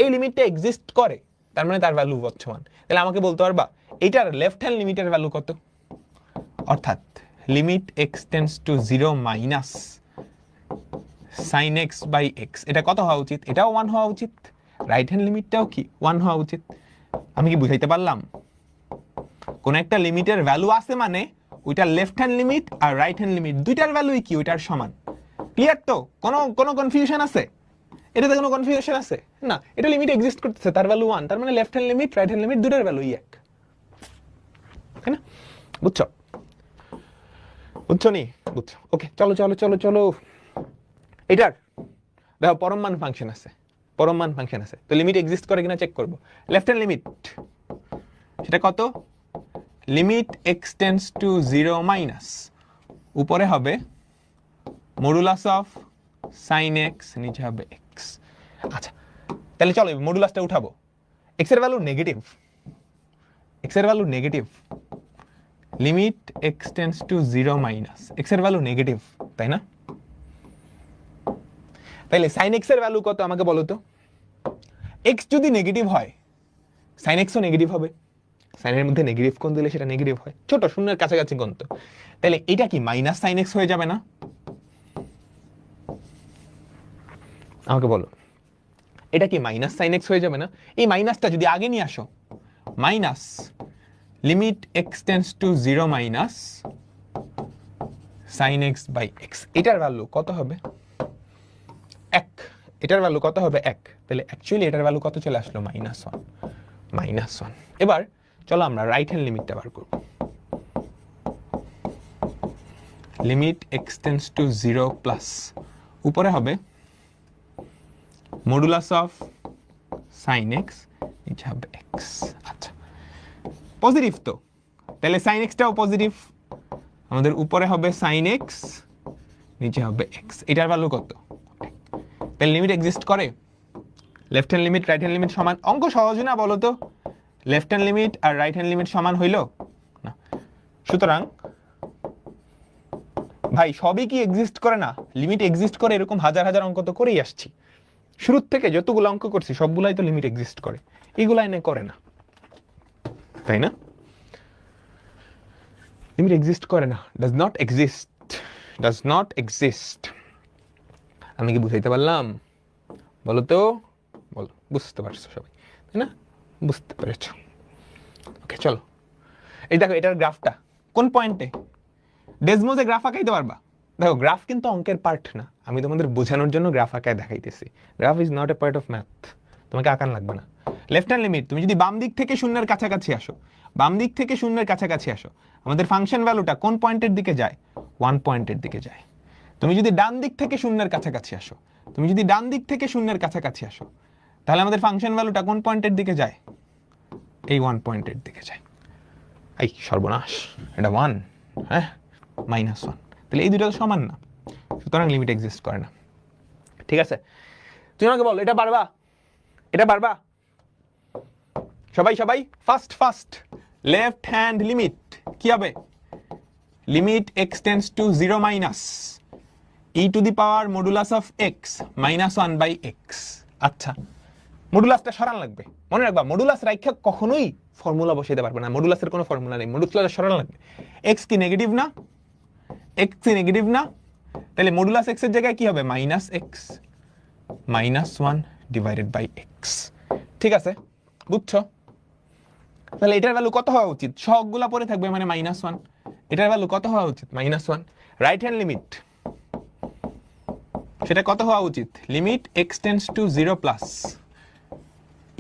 এই লিমিটটা এক্সিস্ট করে, তার মানে তার ভ্যালু হচ্ছে 1। তাহলে আমাকে বলতে পারবা এইটার লেফট হ্যান্ড লিমিটের ভ্যালু কত? অর্থাৎ limit x tends to 0 minus sin x by x, এটা কত হওয়া উচিত? এটাও 1 হওয়া উচিত। রাইট হ্যান্ড লিমিটটাও কি 1 হওয়া উচিত। আমি কি বুঝাইতে পারলাম? কোন একটা লিমিটের ভ্যালু আছে মানে ওইটার লেফট হ্যান্ড লিমিট আর রাইট হ্যান্ড লিমিট দুইটার ভ্যালুই কি? ওইটার সমান। ক্লিয়ার তো? কোনো কনফিউশন আছে? এটাতে কোনো কনফিউশন আছে না? এটা লিমিট এক্সিস্ট করতেছে, তার ভ্যালু 1, তার মানে left hand limit right hand limit দুটার ভ্যালুই এক, তাই না? বুঝছো? বুঝছো নি? বুঝছো? ওকে, চলো চলো চলো চলো। এটার দেখো পরম মান ফাংশন আছে, তো লিমিট এক্সিস্ট করে কিনা চেক করব। লেফট হ্যান্ড লিমিট সেটা কত? Limit x tends to 0 minus, উপরে হবে মডুলাস অফ sin x, নিচে হবে x। আচ্ছা, তাহলে চলো মডুলাসটা উঠাবো। x এর value negative, limit x tends to 0 minus, x এর ভ্যালু নেগেটিভ, তাই না? তাহলে sin x এর ভ্যালু কত আমাকে বলো তো? x যদি নেগেটিভ হয়, sin x ও নেগেটিভ হবে। sin এর মধ্যে নেগেটিভ কোণ দিলে সেটা নেগেটিভ হয়, ছোট শূন্যের কাছাকাছি কোণ তো। তাহলে এটা কি মাইনাস sin x হয়ে যাবে না? আমাকে বলো, এটা কি মাইনাস sin x হয়ে যাবে না? এই মাইনাসটা যদি আগে নিয়ে আসো, minus limit x tends to 0 minus sin x by x, এটার ভ্যালু কত হবে? 1। এটার ভ্যালু কত হবে? 1। তাহলে অ্যাকচুয়ালি এটার ভ্যালু কত চলে আসলো? -1। এবার চলো আমরা রাইট হ্যান্ড লিমিটটা বার করব। Limit x tends to 0 plus, উপরে হবে মডুলাস অফ sin x, নিচে হবে x। আচ্ছা, পজিটিভ তো, তাহলে sin x টাও পজিটিভ, আমাদের উপরে হবে sin x, নিচে হবে x। এটার ভ্যালু কত? তাহলে লিমিট এক্সিস্ট করে। Left hand limit right hand limit সমান, অঙ্ক সহজ না বলো তো? লেফট হ্যান্ড লিমিট আর রাইট হ্যান্ড লিমিট সমান হইল না, সুতরাং ভাই সবই কি এক্সিস্ট করে না? লিমিট এক্সিস্ট করে, এরকম হাজার হাজার অঙ্ক তো করেই আসছি, শুরুর থেকে যতগুলো অঙ্ক করছি সবগুলাই তো লিমিট এক্সিস্ট করে, এগুলাই না করে না, তাই না? লিমিট এক্সিস্ট করে না, ডাজ নট এক্সিস্ট। আমি কি বুঝাইতে পারলাম? বলো তো, বলো, বুঝতে পারছো সবাই, তাই না? বুঝতে পেরেছ? ওকে, চলো এই দেখো এটার গ্রাফটা কোন পয়েন্টে? ডেসমোসে গ্রাফ আঁকাইতে পারবা? দেখো গ্রাফ কিন্তু অঙ্কের পার্ট না, আমি তোমাদের বোঝানোর জন্য গ্রাফ আঁকায় দেখাইতেছি। Graph is not a part of math, তোমাকে আঁকান লাগবে না। লেফট হ্যান্ড লিমিট, তুমি যদি বাম দিক থেকে শূন্যের কাছাকাছি আসো, বাম দিক থেকে শূন্যের কাছাকাছি আসো, আমাদের ফাংশন ভ্যালুটা কোন পয়েন্টের দিকে যায়? 1 পয়েন্টের দিকে যায়। তুমি যদি ডান দিক থেকে শূন্যের কাছাকাছি আসো, তুমি যদি ডান দিক থেকে শূন্যের কাছাকাছি আসো, তাহলে আমাদের ফাংশন ভ্যালুটা কোন পয়েন্টের দিকে যায়? এই 1 পয়েন্টের দিকে যায়। এই সর্বনাশ, এটা 1, হ্যাঁ -1, তাহলে এই দুটো তো সমান না, সুতরাং লিমিট এক্সিস্ট করে না। ঠিক আছে, তুমি আমাকে বল এটা পারবা? এটা পারবা? সবাই সবাই ফার্স্ট লেফট হ্যান্ড লিমিট কি হবে? Limit x tends to 0 minus e to the power modulus of x -1/x। আচ্ছা, মডুলাসটা সরান লাগবে, মনে রাখবা মডুলাস রাইখা কখনোই ফর্মুলা বসাইতে পারবে না, মডুলাসের কোনো ফর্মুলা নেই, মডুলাস সরান লাগবে। x কি নেগেটিভ না? x কি নেগেটিভ না? তাহলে মডুলাস x এর জায়গায় কি হবে? -x -1 divided by x। ঠিক আছে, বুঝছো? তাহলে এটার ভ্যালু কত হওয়া উচিত? সবগুলা পরে থাকবে মানে -1। এটার ভ্যালু কত হওয়া উচিত? -1। রাইট হ্যান্ড লিমিট সেটা কত হওয়া উচিত? Limit x tends to 0 plus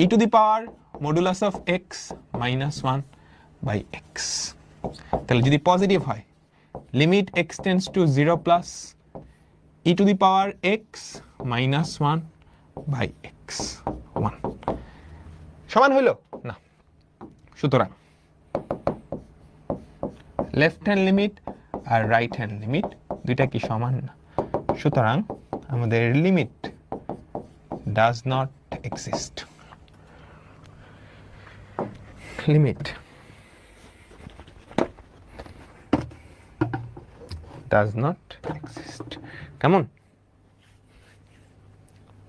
e to the power modulus of x -1/x। তাহলে যদি পজিটিভ হয়, limit x tends to 0 plus e to the power x -1/x 1 সমান হইল না। সুতরাং লেফট হ্যান্ড লিমিট আর রাইট হ্যান্ড লিমিট দুইটা কি সমান না, সুতরাং আমাদের limit does not exist. Limit does not exist. কেমন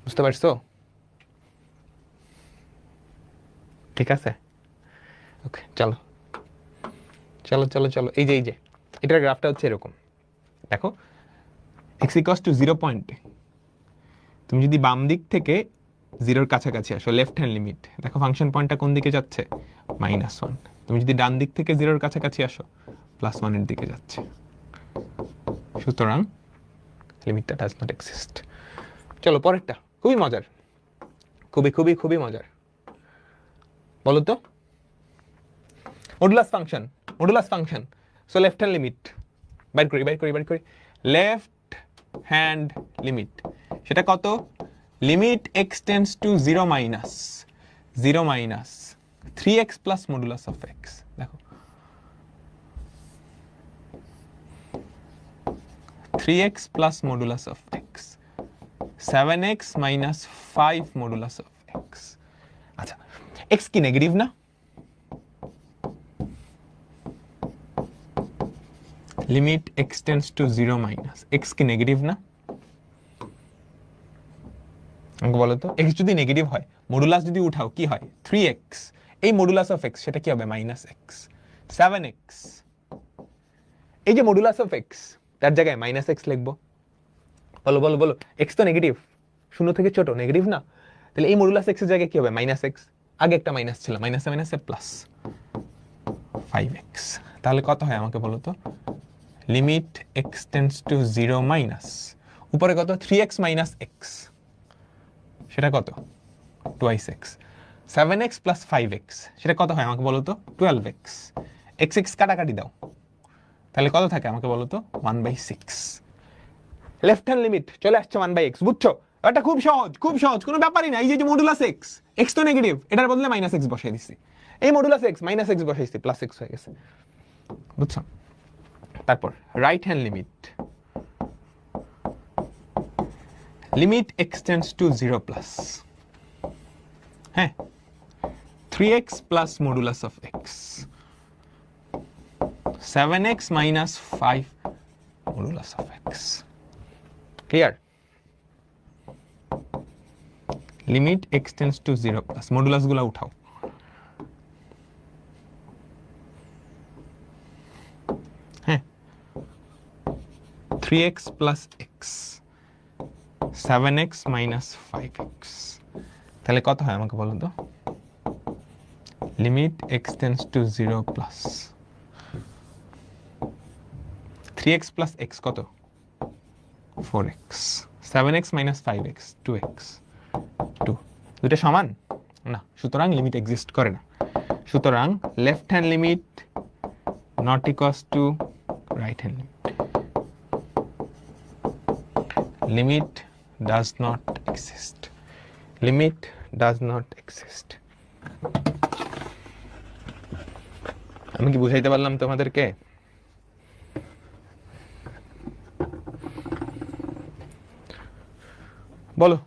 বুঝতে পারছো? ঠিক আছে, ওকে চলো চলো চলো চলো, এই যে এটার গ্রাফটা হচ্ছে এরকম। দেখো x ইকুয়ালস টু 0 পয়েন্টে তুমি যদি বাম দিক থেকে 0-র কাছাকাছি আসো, লেফট হ্যান্ড লিমিট, দেখো ফাংশন পয়েন্টটা কোন দিকে যাচ্ছে? -1। তুমি যদি ডান দিক থেকে 0-র কাছাকাছি আসো, +1 এর দিকে যাচ্ছে, সুতরাং লিমিটটা ডাজ নট এক্সিস্ট। চলো পরেরটা, খুবই মজার, খুবই খুবই খুবই মজার। বলো তো, modulus function. So left hand limit বাইর করি। লেফট হ্যান্ড লিমিট সেটা কত? Limit x tends to 0 minus 3x plus modulus of x। দেখো 3x plus modulus of x 7x minus 5 modulus of x। আচ্ছা, x কি নেগেটিভ না? Limit x tends to 0 minus x কি negative না? আমাকে বলো তো, x যদি নেগেটিভ হয়, মডুলাস যদি উঠাও কি হয়? 3x, এই মডুলাস অফ x সেটা কি হবে? -x 7x। এই যে মডুলাস অফ x, তার জায়গায় -x লিখবো। বলো x তো নেগেটিভ, 0 থেকে ছোট, নেগেটিভ না? তাহলে এই মডুলাস x এর জায়গায় কি হবে? -x, আগে একটা মাইনাস ছিল, মাইনাসে প্লাস 5x। তাহলে কত হয় আমাকে বলো তো? Limit x tends to 0 minus, উপরে কত? 3x মাইনাস x, সেটা কত? 2x। 7x প্লাস 5x সেটা কত হয় আমাকে বলো তো? 12x। x কাটাকাটি দাও, তাহলে কত থাকে আমাকে বলো তো? 1/6। লেফট হ্যান্ড লিমিট চলে আসছে 1/x, বুঝছো? এটা খুব সহজ, কোনো ব্যাপারই না। এই যে মডুলাস x তো নেগেটিভ, এটার বদলে -x বসাই দিচ্ছি। এই মডুলাস x -x বসাইছি, +x হয়ে গেছে, বুঝছো? তারপর right hand limit x tends to 0 plus, হ্যাঁ 3x plus modulus of x 7x minus 5 modulus of x। Clear? Limit x tends to 0 plus, modulus গুলা উঠাও। হ্যাঁ 3x plus x 7x minus 5x, তাহলে কত হয় আমাকে বলো তো? Limit x tends to 0 plus 3x plus x কত? 4x 7x minus 5x 2x 2 দুটো সমান না, সুতরাং লিমিট এক্সিস্ট করে না। সুতরাং left hand limit not equals to right hand limit. Limit does not exist. Limit does not exist. আমি কি বুঝাইতে পারলাম তোমাদেরকে? বলো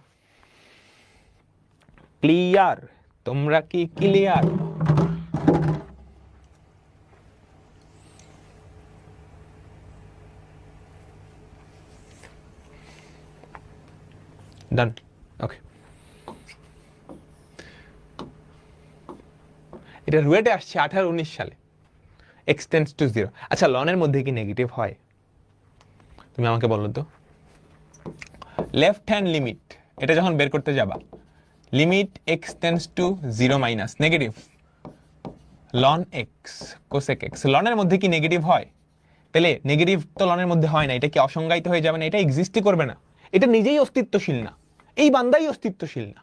ক্লিয়ার? তোমরা কি ক্লিয়ার? ডান, ওকে। এটা রুয়েটে আসছে 18-19 সালে, এক্সটেন্ডস টু 0। আচ্ছা, লনের মধ্যে কি নেগেটিভ হয়? তুমি আমাকে বলো তো। লেফট হ্যান্ড লিমিট এটা যখন বের করতে যাবা, limit x tends to 0 minus negative ln X cosec X, লনের মধ্যে কি নেগেটিভ হয়? তাহলে নেগেটিভ তো লনের মধ্যে হয় না, এটা কি অসংজ্ঞায়িত হয়ে যাবে না? এটা এক্সিস্টই করবে না, এটা নিজেই অস্তিত্বশীল না, এই বান্দাই অস্তিত্বশীল না।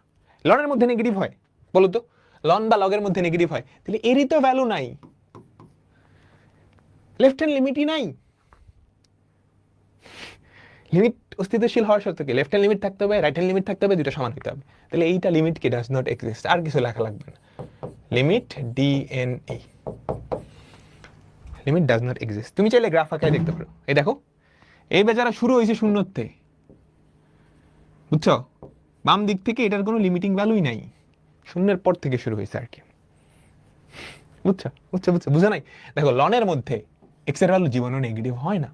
লনের মধ্যে নেগেটিভ হয়? বলো তো, লন বা লগের মধ্যে নেগেটিভ হয়, তাহলে এরই তো ভ্যালু নাই, লেফট হ্যান্ড লিমিটই নাই। লিমিট অস্তিত্বশীল হওয়ার শর্ত কি? লেফট হ্যান্ড লিমিট থাকতে হবে, রাইট হ্যান্ড লিমিট থাকতে হবে, দুটো সমান হতে হবে। তাহলে এইটা লিমিট কি? Does not exist. আর কিছু লেখা লাগবে না, limit DNA, limit does not exist. তুমি চাইলে গ্রাফ আঁকায় দেখতে পারো। এই দেখো, এই বেচারা শুরু হয়েছে শূন্যতে, বুঝছো? বাম দিক থেকে এটার কোনো লিমিটিং ভ্যালুই নাই, শূন্যের পর থেকে শুরু হয়েছে আর কি, বুঝছো? বুঝছো বুঝছো বুঝো নাই? দেখো, লনের মধ্যে এক্স এর ভ্যালু জীবনও নেগেটিভ হয় না,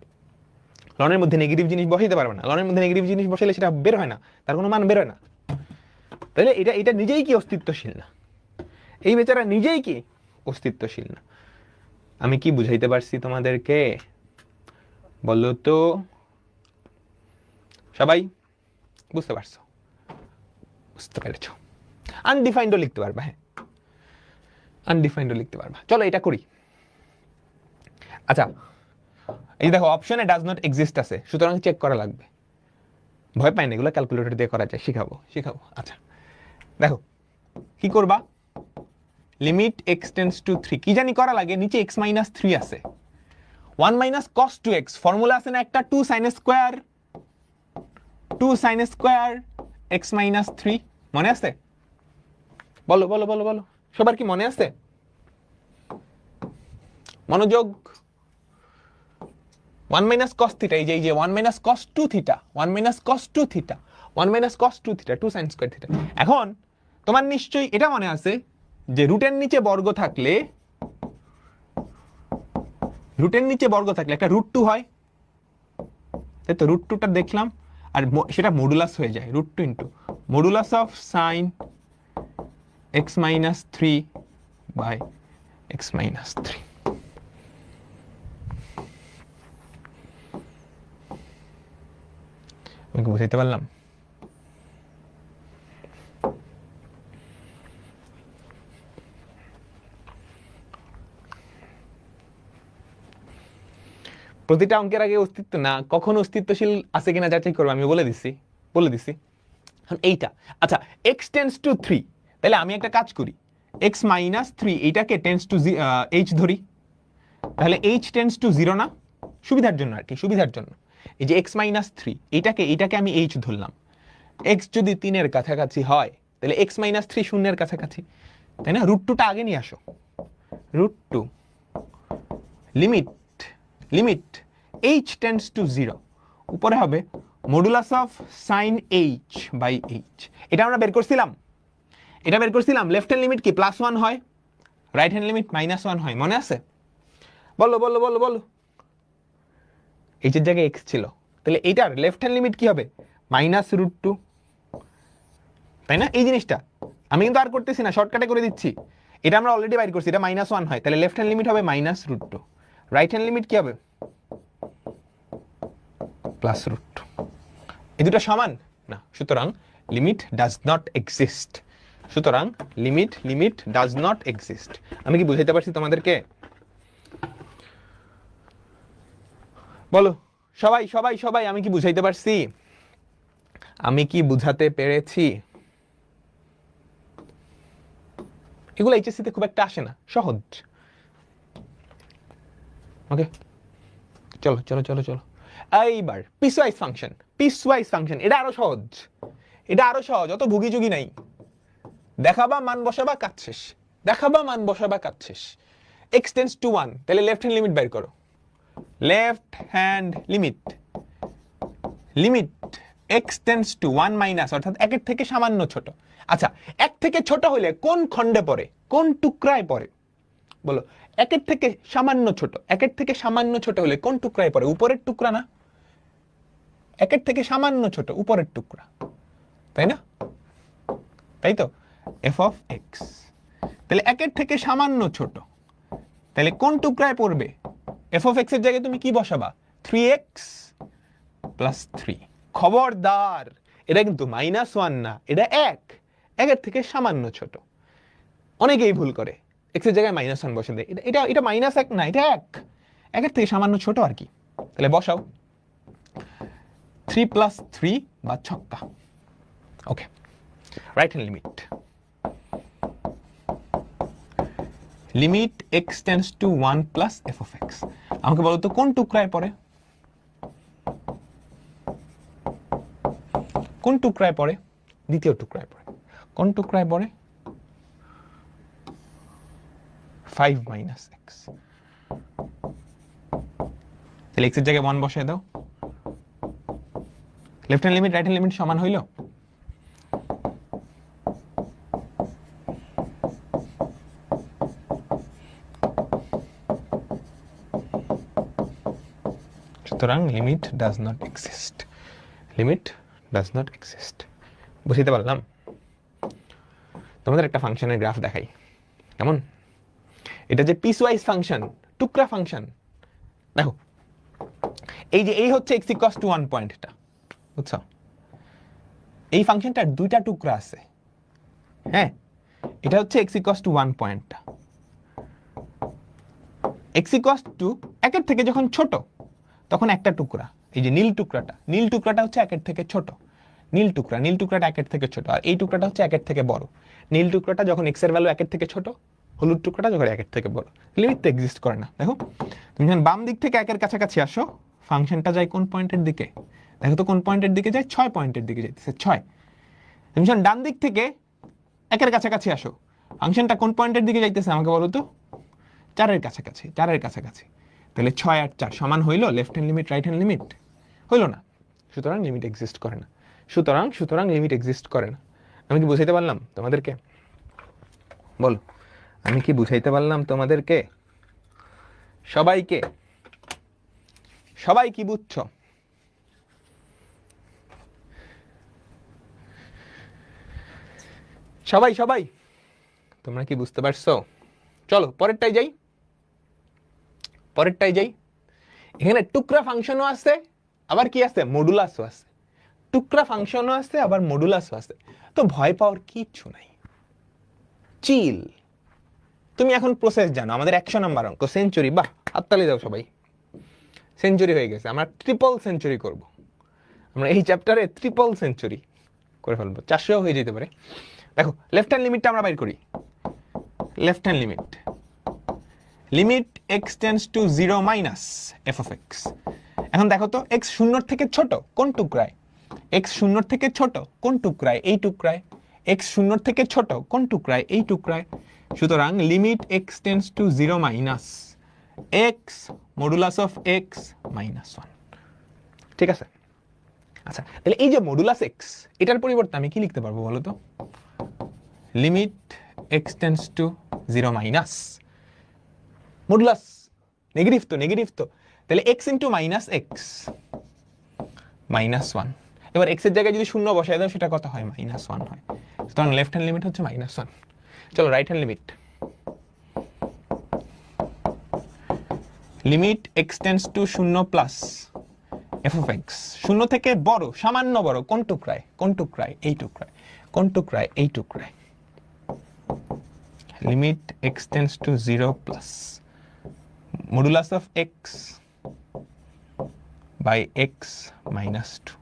লনের মধ্যে নেগেটিভ জিনিস বসাইতে পারবে না, লনের মধ্যে নেগেটিভ জিনিস বসাইলে সেটা বের হয় না, তার কোনো মান বের হয় না। তাহলে এটা নিজেই কি অস্তিত্বশীল না, এই বেচারা নিজেই কি অস্তিত্বশীল না। আমি কি বুঝাইতে পারছি তোমাদেরকে? বলো তো সবাই, বুঝতে পারছো? বুঝতে পেরেছ? আনডিফাইন্ডও লিখতে পারবা, হ্যাঁ আনডিফাইন্ডও লিখতে পারবা। চলো এটা করি। আচ্ছা, এই দেখো অপশনে ডাজ নট এক্সিস্ট আছে, সুতরাং চেক করা লাগবে। ভয় পাই না, এগুলো ক্যালকুলেটর দিয়ে করা যায়, শিখাবো। আচ্ছা দেখো কি করবা, লিমিট এক্স টেন্ডস টু 3, কি জানি করা লাগে, নিচে x মাইনাস 3 আছে, 1 মাইনাস কস 2x, ফর্মুলা আছে না একটা, 2 সাইন স্কোয়ার x মাইনাস 3, মনে আছে? বলো বলো বলো বলো, সবার কি মনে আছে? মনোযোগ। 1 মাইনাস কস থিটা, এই যে 1 minus cos 2 theta, 1 minus cos 2 theta, 1 minus cos 2 theta, 2 sine square theta. এখন তোমার নিশ্চয়ই এটা মনে আছে যে রুটের নিচে বর্গ থাকলে, একটা রুট 2 হয়, তাই তো? রুট 2টা দেখলাম, আর সেটা মডুলাস হয়ে যায়, root 2 into modulus of sine x minus 3 by x minus 3। আমি কি বুঝাইতে পারলাম? প্রতিটা অঙ্কের আগে অস্তিত্ব না, কখন অস্তিত্বশীল আছে কিনা যাচাই করবো, আমি বলে দিছি। এইটা আচ্ছা, x টেন্ডস টু 3, তাহলে আমি একটা কাজ করি, x মাইনাস 3 এইটাকে টেন্ডস টু h ধরি, তাহলে h টেন্ডস টু 0 না? সুবিধার জন্য আর কি, সুবিধার জন্য এই যে x মাইনাস 3 এইটাকে আমি h ধরলাম। x যদি 3 এর কাছাকাছি হয় তাহলে x মাইনাস 3 শূন্যের কাছাকাছি, তাই না? রুট 2টা আগে নিয়ে আসো, root 2 limit h tends to 0, উপরে হবে modulus of sine h by h। এটা আমরা বের করছিলাম, লেফট হ্যান্ড লিমিট কি +1 হয়, রাইট হ্যান্ড লিমিট -1 হয়, মনে আছে? বলো বলো বলো বলো, h এর জায়গায় x ছিল, তাহলে এইটার লেফট হ্যান্ড লিমিট কি হবে? -√2, তাই না? এই জিনিসটা আমি কিন্তু আর করতেছি না, শর্টকাটে করে দিচ্ছি। এটা আমরা অলরেডি বাইর করছি, এটা -1 হয়, তাহলে লেফট হ্যান্ড লিমিট হবে -√2, রাইট হ্যান্ড লিমিট কি হবে? +√2। এই দুটো সমান না, সুতরাং লিমিট ডাজ নট এক্সিস্ট। সুতরাং লিমিট ডাজ নট এক্সিস্ট। আমি কি বুঝাইতে পারছি তোমাদেরকে? বলো সবাই সবাই সবাই আমি কি বুঝাইতে পারছি? আমি কি বুঝাতে পেরেছি? এগুলো এইচএসসি তে খুব একটা আসে না, সহজ। ওকে, চলো চলো চলো চলো। এইবার পিসওয়াইজ ফাংশন, পিসওয়াইজ ফাংশন এটা আরো সহজ, এটা আরো সহজ, অত ভুগি যুগি নাই। দেখাবা মান বসাবা কাজ শেষ, দেখাবা মান বসাবা কাজ শেষ। x টেন্ডস টু 1, তাহলে লেফট হ্যান্ড লিমিট বের করো। Left hand limit, limit x tends to 1 minus, অর্থাৎ একের থেকে সামান্য ছোট। আচ্ছা, এক থেকে ছোট হলে কোন খণ্ডে পড়ে, কোন টুকরায় পড়ে বলো? একের থেকে সামান্য ছোট, একের থেকে সামান্য ছোট হলে কোন টুকরায় পড়ে? উপরের টুকরা না? একের থেকে সামান্য ছোট উপরের টুকরা, তাই না? তাই তো, f of x। তাহলে একের থেকে সামান্য ছোট, তাহলে কোন টুকরায় পড়বে? f of x এর জায়গায় তুমি কি বসাবা? 3x plus 3। খবরদার, এটা কিন্তু -1 না, এটা 1, একের থেকে সামান্য ছোট। অনেকেই ভুল করে, x এর জায়গায় -1 বসে দেয়। এটা এটা -1 না, এটা 1, একের থেকে সামান্য ছোট আর কি। তাহলে বসাও 3 প্লাস 3 বা ছক্কা। Okay, right hand limit, limit x tends to 1 plus f of x। আমাকে বলো তো কোন টুকরায় পড়ে? কোন টুকরায় পড়ে? দ্বিতীয় টুকরায় পড়ে। কোন টুকরায় পড়ে? 5 মাইনাস x। তাহলে x এর জায়গায় 1 বসায় দাও। Left hand limit right hand limit সমান হইল? সুতরাং limit does not exist, limit does not exist. বুঝতে পারলাম? তোমাদের একটা ফাংশনের গ্রাফ দেখাই, কেমন? এটা যে পিসওয়াইজ ফাংশন, টুকরা ফাংশন, দেখো এই যে এই হচ্ছে x ইকুয়ালস টু 1 পয়েন্টটা, বুঝছো? এই ফাংশনটার দুইটা টুকরা আছে, হ্যাঁ? এটা হচ্ছে x ইকুয়ালস টু 1 পয়েন্টটা। x ইকুয়ালস টু একের থেকে যখন ছোট তখন একটা টুকরা, এই যে নীল টুকরাটা, নীল টুকরাটা হচ্ছে একের থেকে ছোট। নীল টুকরা, নীল টুকরাটা একের থেকে ছোট, আর এই টুকরাটা হচ্ছে একের থেকে বড়। নীল টুকরাটা যখন x এর ভ্যালু একের থেকে ছোট, হলুদ টুকরাটা যখন একের থেকে বড়। লিমিট তো এক্সিস্ট করে না। দেখো তুমি যখন বাম দিক থেকে একের কাছাকাছি আসো, ফাংশনটা যায় কোন পয়েন্টের দিকে? দেখো তো কোন পয়েন্টের দিকে যায়? 6 পয়েন্টের দিকে যাইতেছে, 6। তুমি যখন ডান দিক থেকে একের কাছাকাছি আসো, ফাংশনটা কোন পয়েন্টের দিকে যাইতেছে আমাকে বলো তো? 4-এর কাছাকাছি, 4-এর কাছাকাছি। তাহলে 6 আর 4 সমান হইলো left hand limit right hand limit? হইলো না। সুতরাং লিমিট এক্সিস্ট করে না। সুতরাং লিমিট এক্সিস্ট করে না। আমি কি বুঝাইতে পারলাম তোমাদেরকে? বলো, আমি কি বুঝাইতে পারলাম তোমাদেরকে? সবাইকে, সবাই কি বুঝছো? সবাই সবাই তোমরা কি বুঝতে পারছো? চলো পরেরটাই যাই, পরেরটাই যাই। এখানে টুকরা ফাংশনও আছে, আবার কি আছে? মডুলাসও আছে। টুকরা ফাংশনও আছে, আবার মডুলাসও আছে। তো ভয় পাওয়ার কিচ্ছু নাই, চিল। তুমি এখন প্রসেস জানো, আমাদের 100 নাম্বার অঙ্ক সেঞ্চুরি। বাহ, হাততালি দাও সবাই। সেঞ্চুরি হয়ে গেছে, আমরা ট্রিপল সেঞ্চুরি করব। আমরা এই চ্যাপ্টারে ট্রিপল সেঞ্চুরি করে ফেলবো, 400 হয়ে যেতে পারে। দেখো লেফট হ্যান্ড লিমিটটা আমরা বাইর করি। Left hand limit, limit x tends to 0 minus f of x। এখন দেখো তো x 0 থেকে ছোট কোন টুকরায়? x 0 থেকে ছোট কোন টুকরায়? এই টুকরায়। x 0 থেকে ছোট কোন টুকরায়? এই টুকরায়। সুতরাং limit x tends to 0 minus x modulus of x minus 1। ঠিক আছে? আচ্ছা, তাহলে এই যে মডুলাস x, এটার পরিবর্তে আমি কি লিখতে পারবো বলো তো? Limit x tends to 0 minus modulus, negative তো, নেগেটিভ তো। তাহলে x into minus x minus 1। এবার x এর জায়গায় যদি 0 বসায় দাও, সেটা কত হয়? -1 হয়। সুতরাং লেফট হ্যান্ড লিমিট হচ্ছে -1। চলো right hand limit, limit x tends to 0 plus f of x। 0 থেকে বড়, সামান্য বড় কোন টুকরায়? কোন টুকরায়? এই টুকরায়। কোন টুকরায়? এই টুকরায়। Limit x tends to 0 plus modulus of x by x minus two,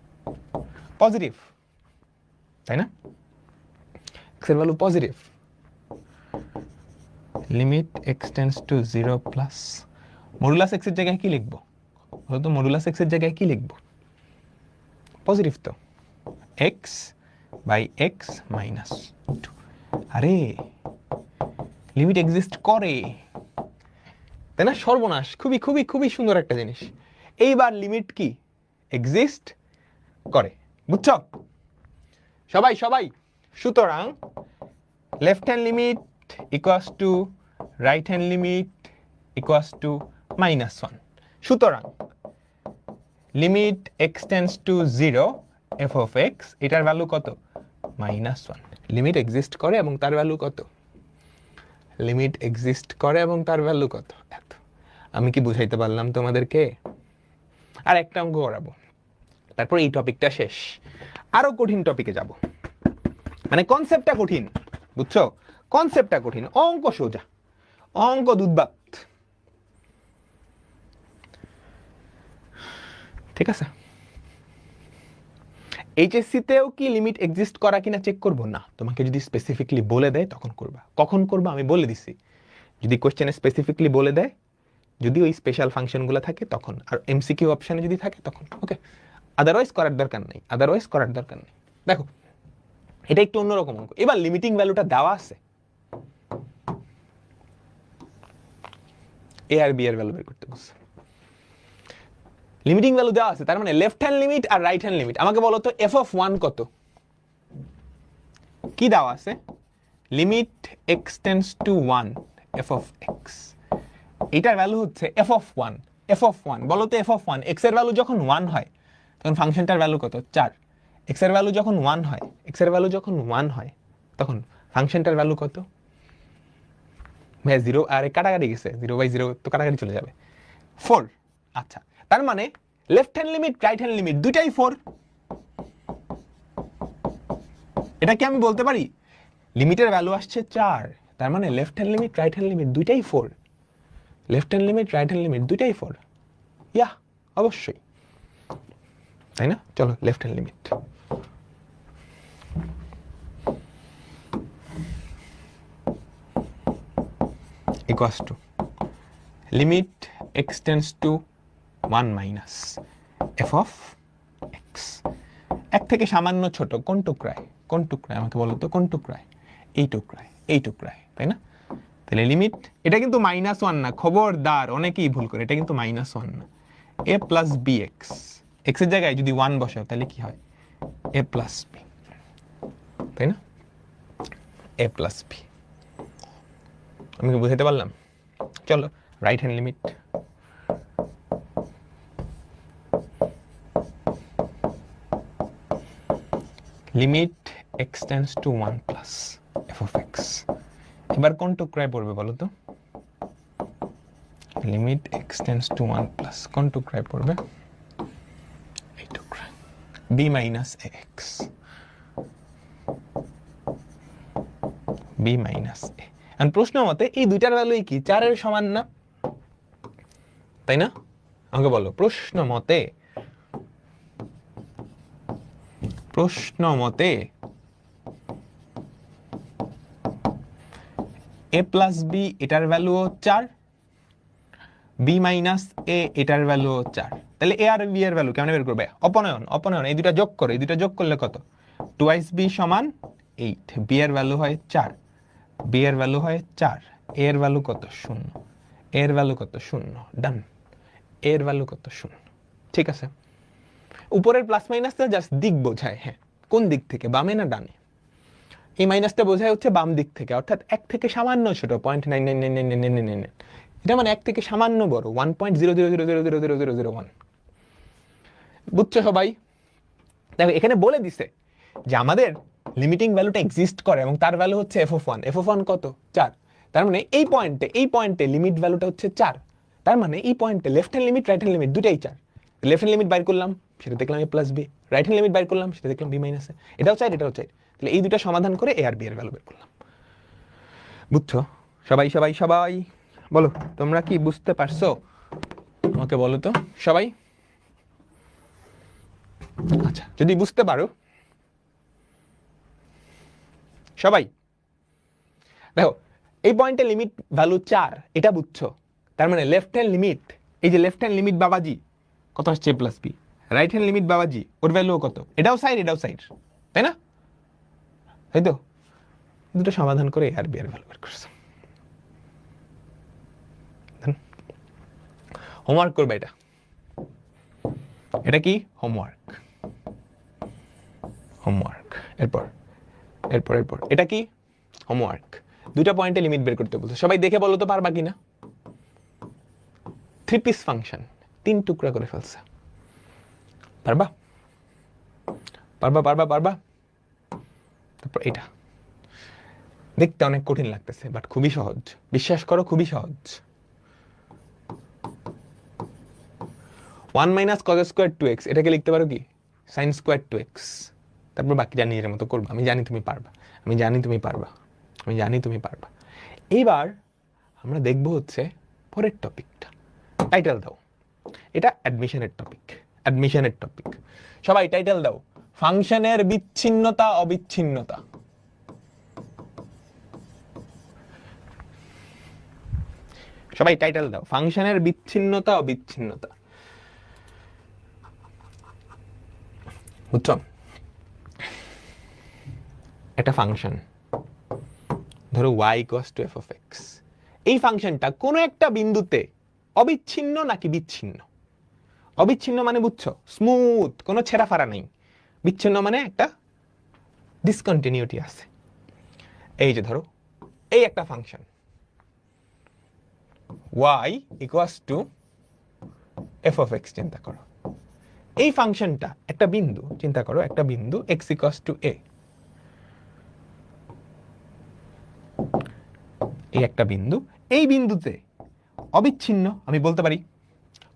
positive, তাই না? এক্স এর value positive. Limit x tends to 0 plus modulus X এর জায়গায় কি লিখবো? হয়তো মডুলাস এক্স এর জায়গায় কি লিখবো? পজিটিভ তো, x by x minus two. আরে লিমিট এক্সিস্ট করে, তাই না? সর্বনাশ, খুবই খুবই খুবই সুন্দর একটা জিনিস। এইবার লিমিট কি এক্সিস্ট করে, বুঝছো সবাই? সবাই সুতরাং left hand limit equals to right hand limit equals to -1। সুতরাং limit x tends to 0 F of x, এটার ভ্যালু কত? -1। লিমিট এক্সিস্ট করে এবং তার ভ্যালু কত? লিমিট এক্সিস্ট করে এবং তার ভ্যালু কত? এত। আমি কি বুঝাইতে পারলাম তোমাদেরকে? আর একটা অঙ্ক করাবো, তারপর এই টপিকটা শেষ। আরো কঠিন টপিকে যাব, মানে কনসেপ্টটা কঠিন, বুঝছো? কনসেপ্টটা কঠিন, অঙ্ক সোজা, অঙ্ক দুধবাত, ঠিক আছে? এইচএসসি তেও কি লিমিট এক্সিস্ট করা কিনা চেক করবো না, তোমাকে যদি স্পেসিফিকলি বলে দেয় তখন করবা। কখন করবা আমি বলে দিছি, যদি কোশ্চেনে স্পেসিফিকলি বলে দেয়, যদি ওই স্পেশাল ফাংশনগুলো থাকে তখন, আর এমসিকিউ অপশনে যদি থাকে তখন, ওকে? আদারওয়াইজ করার দরকার নেই, আদারওয়াইজ করার দরকার নেই। দেখো এটা একটু অন্যরকম অঙ্ক। এবার লিমিটিং ভ্যালুটা দেওয়া আছে, এ আর বি এর ভ্যালু বের করতে বলছে। লিমিটিং ভ্যালু দেওয়া আছে, তার মানে লেফট হ্যান্ড লিমিট আর রাইট হ্যান্ড লিমিট। আমাকে বলো তো এফ অফ 1 কত? কি দেওয়া আছে? Limit x tends to 1 F of x, এটার ভ্যালু হচ্ছে এফ অফ 1। এফ অফ 1 বলো তো, এফ অফ 1 এক্স এর ভ্যালু যখন 1 হয় তখন ফাংশনটার ভ্যালু কত? 4। এক্স এর ভ্যালু যখন 1 হয়, এক্স এর ভ্যালু যখন 1 হয় তখন ফাংশনটার ভ্যালু কত? ভাই 0 আর কাটাকাটি গেছে, 0/0 তো কাটাকাটি চলে যাবে, 4। আচ্ছা, তার মানে left hand limit right hand limit দুইটাই 4। এটা কি আমি বলতে পারি? লিমিটের ভ্যালু আসছে 4, তার মানে left hand limit right hand limit দুইটাই 4। Left hand limit right hand limit দুইটাই 4, ইয়া অবশ্যই, তাই না? চলো left hand limit equals to limit x tends to 1 minus F of x. এক থেকে সামান্য ছোট কোন টুকরায়? কোন টুকরায় আমাকে বলো তো, কোন টুকরায়? এই টুকরায়, এই টুকরায়, তাই না? তাহলে লিমিট, এটা কিন্তু -1 না, খবরদার, অনেকেই ভুল করে, এটা কিন্তু -1 না। এ প্লাস বি এক্স, এক্স এর জায়গায় যদি 1 বসাও তাহলে কি হয়? এ প্লাস বি, তাই না? এ প্লাস বি। আমি কি বুঝাতে পারলাম? চলো right hand limit limit x tends to 1 plus F of x. এবার কোন টুকরায় পড়বে বলো তো? Limit x tends to 1 plus কোন টুকরায় পড়বে? এই টুকরায়, বি মাইনাস এ এক্স, বি মাইনাস এ। আর প্রশ্ন মতে এই দুইটার ভ্যালুই কি 4 এর সমান না, তাই না? আমাকে বলো, প্রশ্ন মতে, প্রশ্ন মতে এ প্লাস বি এটার ভ্যালু 4, বি মাইনাস এ এটার ভ্যালু 4। তাহলে এ আর বি এর ভ্যালু কেমন বের করবে? অপনয়ন, অপনয়ন, এই দুটা যোগ করো, এই দুটা যোগ করলে কত? 2 বি সমান 8, বি এর ভ্যালু হয় 4, বি এর ভ্যালু হয় 4, এ এর ভ্যালু কত? 0, এর ভ্যালু কত? 0, ডান। এর ভ্যালু কত? 0, ঠিক আছে। উপরের প্লাস মাইনাসটা জাস্ট দিক বোঝায়, হ্যাঁ, কোন দিক থেকে, বামে না ডানে? এই মাইনাসটা বোঝায় হচ্ছে বাম দিক থেকে, অর্থাৎ 1 থেকে সামান্য ছোট 0.9999999, এটা মানে 1 থেকে সামান্য বড় 1.000000001। বুঝছো সবাই? দেখো এখানে বলে দিছে যে আমাদের লিমিটিং ভ্যালুটা এক্সিস্ট করে এবং তার ভ্যালু হচ্ছে এফ অফ 1। এফ অফ 1 কত? 4। তার মানে এই পয়েন্টে লিমিট ভ্যালুটা হচ্ছে 4। তার মানে এই পয়েন্টে left hand limit right hand limit দুটাই 4। লেফট হ্যান্ড লিমিট বাইর করলাম, সেটা দেখলাম A plus B, right hand limit বাইর করলাম, সেটা দেখলাম বি মাইনাস এ, এটাও 4 এটাও 4। তাহলে এই দুটা সমাধান করে এ আর বি এর ভ্যালু বের করলাম। বুঝছো সবাই? সবাই সবাই বলো, তোমরা কি বুঝতে পারছো? আমাকে বলো তো সবাই। আচ্ছা, যদি বুঝতে পারো সবাই, দেখো এই পয়েন্টে লিমিট ভ্যালু 4, এটা বুঝছো? তার মানে লেফট হ্যান্ড লিমিট, এই যে লেফট হ্যান্ড লিমিট বাবাজি কত আসছে plus B, right hand limit বাবাজি ওর ভ্যালু কত, এটাও সাইড এটাও সাইড, তাই না? তাই তো, দুটো সমাধান করে আর বি এর ভ্যালু বের করছে। হোমওয়ার্ক করবে এটা, এটা কি হোমওয়ার্ক, হোমওয়ার্ক। এরপর এরপর এরপর এটা কি হোমওয়ার্ক, দুইটা পয়েন্টে লিমিট বের করতে বলছে। সবাই দেখে বলো তো পারবা কিনা? 3 পিস ফাংশন, 3 টুকরা করে ফেলছে, পারবা পারবা পারবা পারবা? তারপর এটা দেখতে অনেক কঠিন লাগতেছে বাট খুবই সহজ, বিশ্বাস করো খুবই সহজ। 1 মাইনাস কজ স্কোয়ার 2x, এটাকে লিখতে পারো কি সাইন স্কোয়ার 2x। তারপর বাকিটা নিজের মতো করবা, আমি জানি তুমি পারবা, আমি জানি তুমি পারবা, আমি জানি তুমি পারবা। এইবার আমরা দেখবো হচ্ছে পরের টপিকটা, টাইটেল দাও। এটা অ্যাডমিশনের টপিক, অ্যাডমিশনের টপিক। সবাই টাইটেল দাও, ফাংশনের বিচ্ছিন্নতা অবিচ্ছিন্নতা। সবাই টাইটেল দাও, ফাংশনের বিচ্ছিন্নতা অবিচ্ছিন্নতা। বুঝছো? একটা ফাংশন ধরো y equals to f of x, এই ফাংশনটা কোনো একটা বিন্দুতে অবিচ্ছিন্ন নাকি বিচ্ছিন্ন? অবিচ্ছিন্ন মানে বুঝছো, স্মুথ, কোনো ছেঁড়াফাড়া নেই। বিচ্ছিন্ন মানে একটা ডিসকন্টিনিউটি আছে। এই যে ধরো এই একটা function y equals to f of x, চিন্তা করো এই ফাংশনটা একটা বিন্দু, চিন্তা করো একটা বিন্দু x ইকুয়ালস টু a, এই একটা বিন্দু, এই বিন্দুতে অবিচ্ছিন্ন, আমি বলতে পারি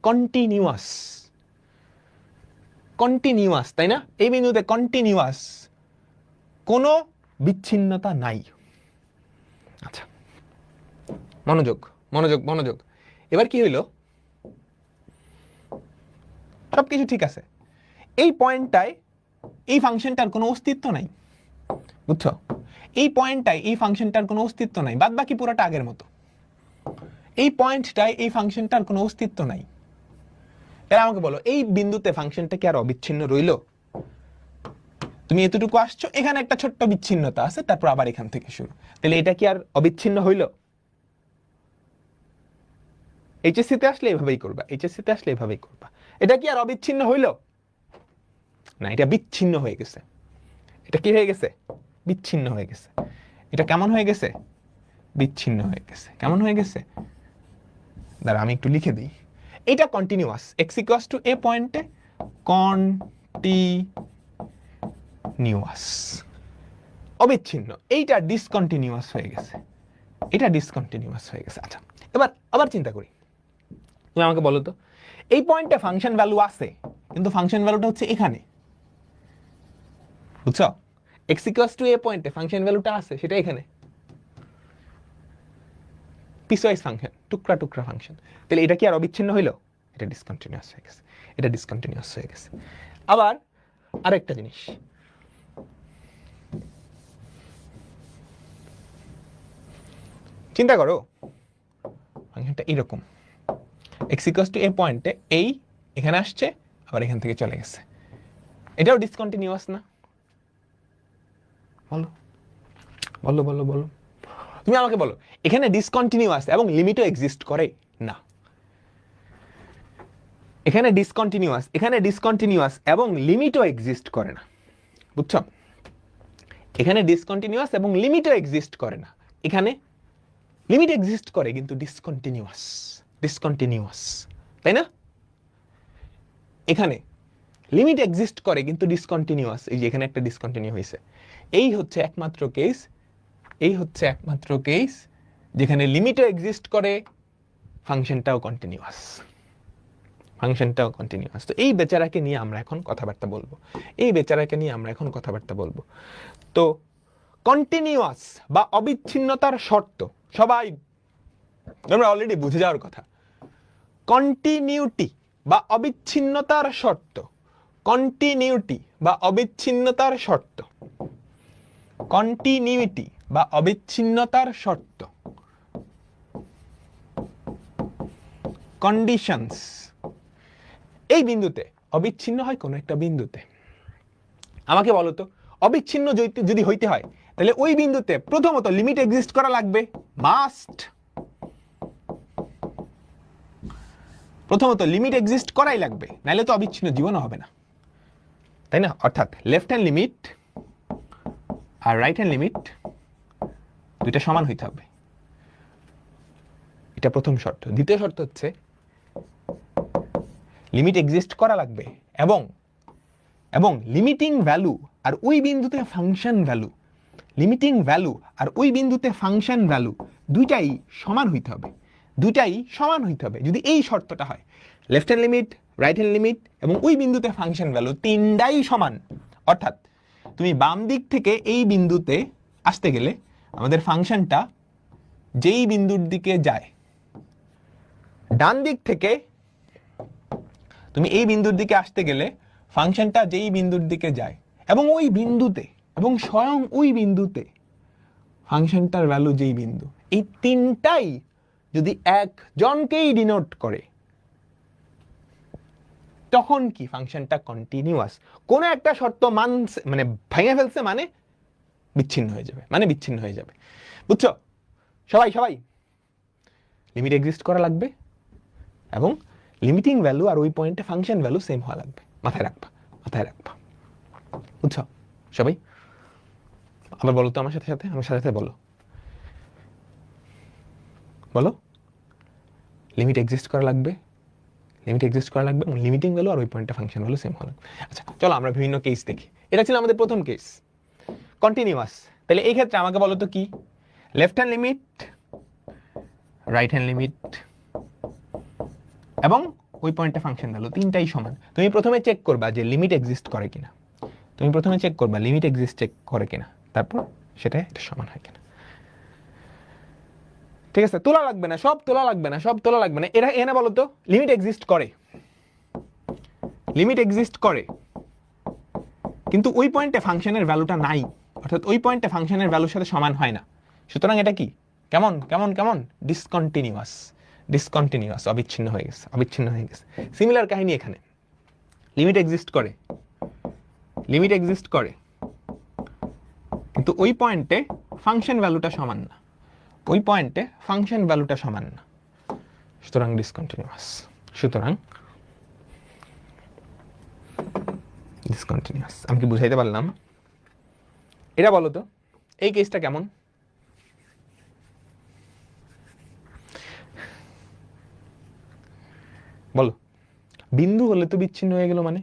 কন্টিনিউয়াস, কন্টিনিউয়াস, তাই না? এই বিন্দুতে কন্টিনিউয়াস, কোনো বিচ্ছিন্নতা নাই। আচ্ছা মনোযোগ মনোযোগ মনোযোগ, এবার কি হইল, সবকিছু ঠিক আছে, এই পয়েন্টটায় এই ফাংশনটার কোনো অস্তিত্ব নাই, বুঝছো? এই পয়েন্টটায় এই ফাংশনটার কোনো অস্তিত্ব নাই, বাদ বাকি পুরোটা আগের মতো। এই পয়েন্টটায় এই ফাংশনটার কোনো অস্তিত্ব নাই। এরা আমাকে বলো এই বিন্দুতে ফাংশনটা কি আর অবিচ্ছিন্ন রইল? তুমি এতটুকু আসছো, এখানে একটা ছোট্ট বিচ্ছিন্নতা আছে, তারপর আবার এখান থেকে শুরু, তাহলে এটা কি আর অবিচ্ছিন্ন হইল? এইচএসসি তে আসলে এভাবেই করবা, এইচএসসি তে আসলে এভাবেই করবা। এটা কি আর অবিচ্ছিন্ন হইল? না, এটা বিচ্ছিন্ন হয়ে গেছে। এটা কি হয়ে গেছে? বিচ্ছিন্ন হয়ে গেছে। এটা কেমন হয়ে গেছে? বিচ্ছিন্ন হয়ে গেছে। কেমন হয়ে গেছে? দাঁড়া আমি একটু লিখে দিই। এটা continuous, x equals to a পয়েন্টে কন্টিনিউয়াস, অবিচ্ছিন্ন। এইটা ডিসকন্টিনিউয়াস হয়ে গেছে, এটা ডিসকন্টিনিউয়াস হয়ে গেছে। আচ্ছা এবার আবার চিন্তা করি, তুমি আমাকে বলো তো এই পয়েন্টে ফাংশন ভ্যালু আছে, কিন্তু ফাংশন ভ্যালুটা হচ্ছে এখানে, বুঝছো? x ইকুয়ালস টু a পয়েন্টে ফাংশন ভ্যালুটা আছে, সেটা এখানে, পিসওয়াইজ ফাংশন, টুকরা টুকরা ফাংশন। তাহলে এটা কি আর অবিচ্ছিন্ন হইলো? এটা ডিসকন্টিনিউয়াস হয়ে গেছে, এটা ডিসকন্টিনিউয়াস হয়ে গেছে। আবার আরেকটা জিনিস, চিন্তা করো ফাংশনটা এরকম, x ইকুয়ালস টু a পয়েন্টে এই এখানে আসছে, আবার এখান থেকে চলে গেছে, এটাও ডিসকন্টিনিউয়াস না? বলো বলো বলো বলো, তুমি আমাকে বলো এখানে ডিসকন্টিনিউয়াস এবং লিমিটও এক্সিস্ট করে না? এখানে ডিসকন্টিনিউয়াস এবং লিমিটও এক্সিস্ট করে না, বুঝছো? এখানে ডিসকন্টিনিউয়াস এবং লিমিটও এক্সিস্ট করে না, এখানে লিমিট এক্সিস্ট করে কিন্তু ডিসকন্টিনিউয়াস, তাই না? এখানে লিমিট এক্সিস্ট করে কিন্তু ডিসকন্টিনিউয়াস, এই যে এখানে একটা ডিসকন্টিনিউ হয়েছে। এই হচ্ছে একমাত্র কেস যেখানে লিমিটও এক্সিস্ট করে, ফাংশনটাও কন্টিনিউয়াস, তো এই বেচারাকে নিয়ে আমরা এখন কথাবার্তা বলবো। তো কন্টিনিউয়াস বা অবিচ্ছিন্নতার শর্ত সবাই আমরা অলরেডি বুঝে যাওয়ার কথা। কন্টিনিউটি বা অবিচ্ছিন্নতার শর্ত কন্টিনিউটি বা অবিচ্ছিন্নতার শর্ত, কন্টিনিউটি বা অবিচ্ছিন্নতার শর্ত, কন্ডিশনস। এই বিন্দুতে অবিচ্ছিন্ন হয় কোন একটা বিন্দুতে। আমাকে বলো তো, অবিচ্ছিন্ন যদি হইতে হয় তাহলে ওই বিন্দুতে প্রথমত লিমিট এক্সিস্ট করা লাগবে, মাস্ট। প্রথমত লিমিট এক্সিস্ট করাই লাগবে, নাহলে তো অবিচ্ছিন্ন জীবনও হবে না, তাই না? অর্থাৎ লেফট হ্যান্ড লিমিট আর রাইট হ্যান্ড লিমিট দুইটা সমান হইতে হবে, এটা প্রথম শর্ত। দ্বিতীয় শর্ত হচ্ছে লিমিট এক্সিস্ট করা লাগবে এবং লিমিটিং ভ্যালু আর ওই বিন্দুতে ফাংশন ভ্যালু, লিমিটিং ভ্যালু আর ওই বিন্দুতে ফাংশন ভ্যালু দুইটাই সমান হইতে হবে, দুইটাই সমান হইতে হবে। যদি এই শর্তটা হয়, left hand limit, right hand limit এবং ওই বিন্দুতে ফাংশন ভ্যালু তিনটাই সমান, অর্থাৎ তুমি বাম দিক থেকে এই বিন্দুতে আসতে গেলে আমাদের ফাংশনটা যেই বিন্দুর দিকে যায়, ডান দিক থেকে তুমি এই বিন্দুর দিকে আসতে গেলে ফাংশনটা যেই বিন্দুর দিকে যায় এবং ওই বিন্দুতে এবং স্বয়ং ওই বিন্দুতে ফাংশনটার ভ্যালু যেই বিন্দু, এই তিনটাই যদি একজনকেই ডিনোট করে তখন কি ফাংশনটা কন্টিনিউয়াস। কোন একটা শর্ত মানে ভেঙে ফেলছে মানে বিচ্ছিন্ন হয়ে যাবে, মানে বিচ্ছিন্ন হয়ে যাবে। বুঝছো সবাই? লিমিট এক্সিস্ট করা লাগবে এবং লিমিটিং ভ্যালু আর ওই পয়েন্টে ফাংশন ভ্যালু সেম হওয়া লাগবে। মাথায় রাখবা, মাথায় রাখবা। বুঝছো সবাই? আবার বলো তো আমার সাথে সাথে, আমার সাথে সাথে বলো, বলো। লিমিট এক্সিস্ট করা লাগবে, লিমিট এক্সিস্ট করা লাগবে এবং লিমিটিং ভ্যালু আর ওই পয়েন্টে ফাংশন ভ্যালু সেম হওয়া লাগবে। আচ্ছা চলো আমরা বিভিন্ন কেস দেখি। এটা ছিল আমাদের প্রথম কেস, কন্টিনিউয়াস। তাহলে এই ক্ষেত্রে আমাকে বলো তো কি, left hand limit, right hand limit এবং ওই পয়েন্টে ফাংশন ভ্যালু তিনটাই সমান। তুমি প্রথমে চেক করবা যে লিমিট এক্সিস্ট করে কিনা, তুমি প্রথমে চেক করবা লিমিট এক্সিস্ট চেক করে কিনা, তারপর সেটা এটা সমান হয় কিনা। ঠিক আছে? তোলা লাগবে না, সব তোলা লাগবে না, সব তোলা লাগবে না। এটা এনে বলো তো, লিমিট এক্সিস্ট করে, লিমিট এক্সিস্ট করে কিন্তু ওই পয়েন্টে ফাংশনের ভ্যালুটা নাই, অর্থাৎ ওই পয়েন্টে ফাংশনের ভ্যালুর সাথে সমান হয় না। সুতরাং এটা কি কেমন কেমন কেমন ডিসকন্টিনিউয়াস, ডিসকন্টিনিউয়াস, অবিচ্ছিন্ন হয়ে গেছে, অবিচ্ছিন্ন হয়ে গেছে। সিমিলার কাহিনী এখানে, লিমিট এক্সিস্ট করে, লিমিট এক্সিস্ট করে কিন্তু ওই পয়েন্টে ফাংশন ভ্যালুটা সমান না, ওই পয়েন্টে ফাংশন ভ্যালুটা সমান না, সুতরাং ডিসকন্টিনিউয়াস, সুতরাং ডিসকন্টিনিউয়াস। আমি কি বুঝাইতে পারলাম? এটা বলো তো এই কেসটা কেমন? বলো। বিন্দু হলে তো বিচ্ছিন্ন হয়ে গেল, মানে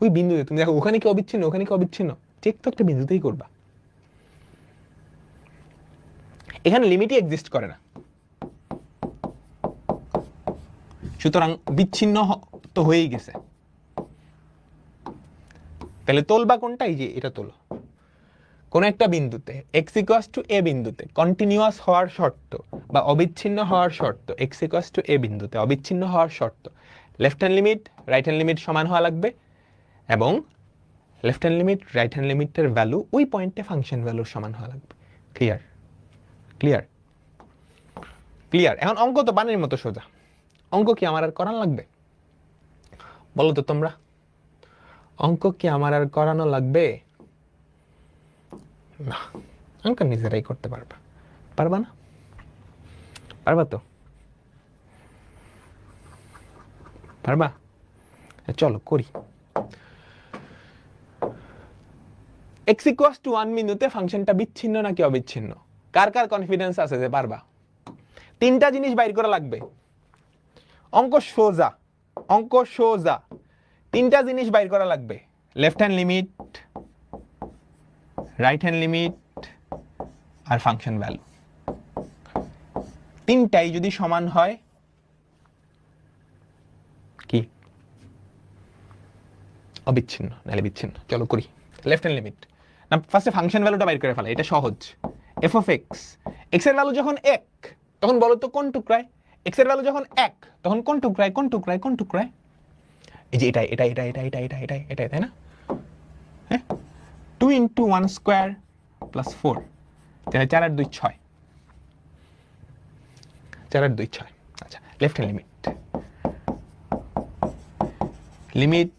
ওই বিন্দুতে তুমি দেখো ওখানে কি অবিচ্ছিন্ন, ওখানে কি অবিচ্ছিন্ন, চেক তো একটা বিন্দুতেই করবা। এখানে লিমিটই এক্সিস্ট করে না, সুতরাং বিচ্ছিন্ন তো হয়েই গেছে। তাহলে তোলবা কোনটা? এই যে এটা তোলো। কোন একটা বিন্দুতে x = a বিন্দুতে কন্টিনিউয়াস হওয়ার শর্ত বা অবিচ্ছিন্ন হওয়ার শর্ত, x = a বিন্দুতে অবিচ্ছিন্ন হওয়ার শর্ত, left hand limit right hand limit সমান হওয়া লাগবে এবং left hand limit right hand লিমিটের ভ্যালু ওই পয়েন্টে ফাংশন ভ্যালুর সমান হওয়া লাগবে। ক্লিয়ার? ক্লিয়ার? ক্লিয়ার? এখন অঙ্ক তো বানের মতো সোজা, অঙ্ক কি আমার আর করানো লাগবে? বলো তো তোমরা, অঙ্ক কি আমার আর করানো লাগবে? না, অঙ্ক নিজেরাই করতে পারবা। পারবা না? পারবা তো? পারবা? চলো করি। x = 1 বিন্দুতে ফাংশনটা বিচ্ছিন্ন নাকি অবিচ্ছিন্ন? কার কার কনফিডেন্স আছে যে পারবা? তিনটা জিনিস বাইর করা লাগবে। অঙ্ক সোজা, অঙ্ক সোজা। তিনটা জিনিস বাইর করা লাগবে, left hand limit, right hand limit আর ফাংশন ভ্যালু। তিনটাই যদি সমান হয় কি? অবিচ্ছিন্ন, নাহলে বিচ্ছিন্ন। চলো করি। লেফট হ্যান্ড লিমিট না, ফার্স্টে ফাংশন ভ্যালুটা বাইর করে ফেলা, এটা সহজ। f of x, x এর ভ্যালু যখন 1 তখন বলো তো কোন টুকরায়? x এর ভ্যালু যখন 1 তখন কোন টুকরায়? কোন টুকরায়? কোন টুকরায়? এই যে এটাই তাই না? হ্যাঁ, 2 × 1² + 4, তাহলে 4 আর 2 6, 4 আর 2 6। আচ্ছা, left hand limit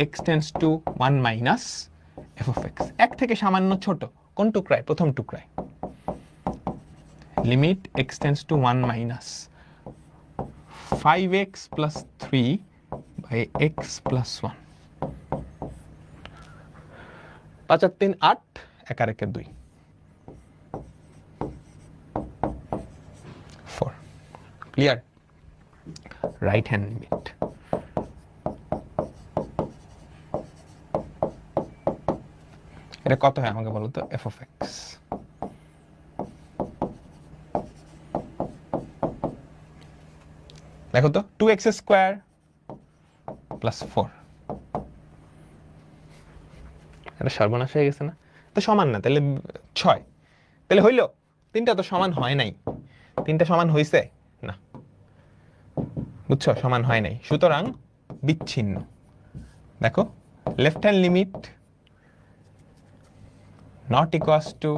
x tends to 1 minus f of x, এক থেকে সামান্য ছোট কোন টুকরায়? প্রথম টুকরায়। Limit x tends to 1 minus 5x + 3 by x + 1, 5 আর 3 8, 1 আর 1 2, 4। ক্লিয়ার? Right hand limit. এটা কত হয় আমাকে বলো তো? f of x। দেখো তো, 2x² + 4, এটা সর্বনাশ হয়ে গেছে না? তো সমান না, তাহলে 6, তাহলে হইলো? 3টা তো সমান হয় নাই। 3টা সমান হইছে না, বুঝছো? সমান হয় নাই, সুতরাং বিচ্ছিন্ন। দেখো, left hand limit not equals to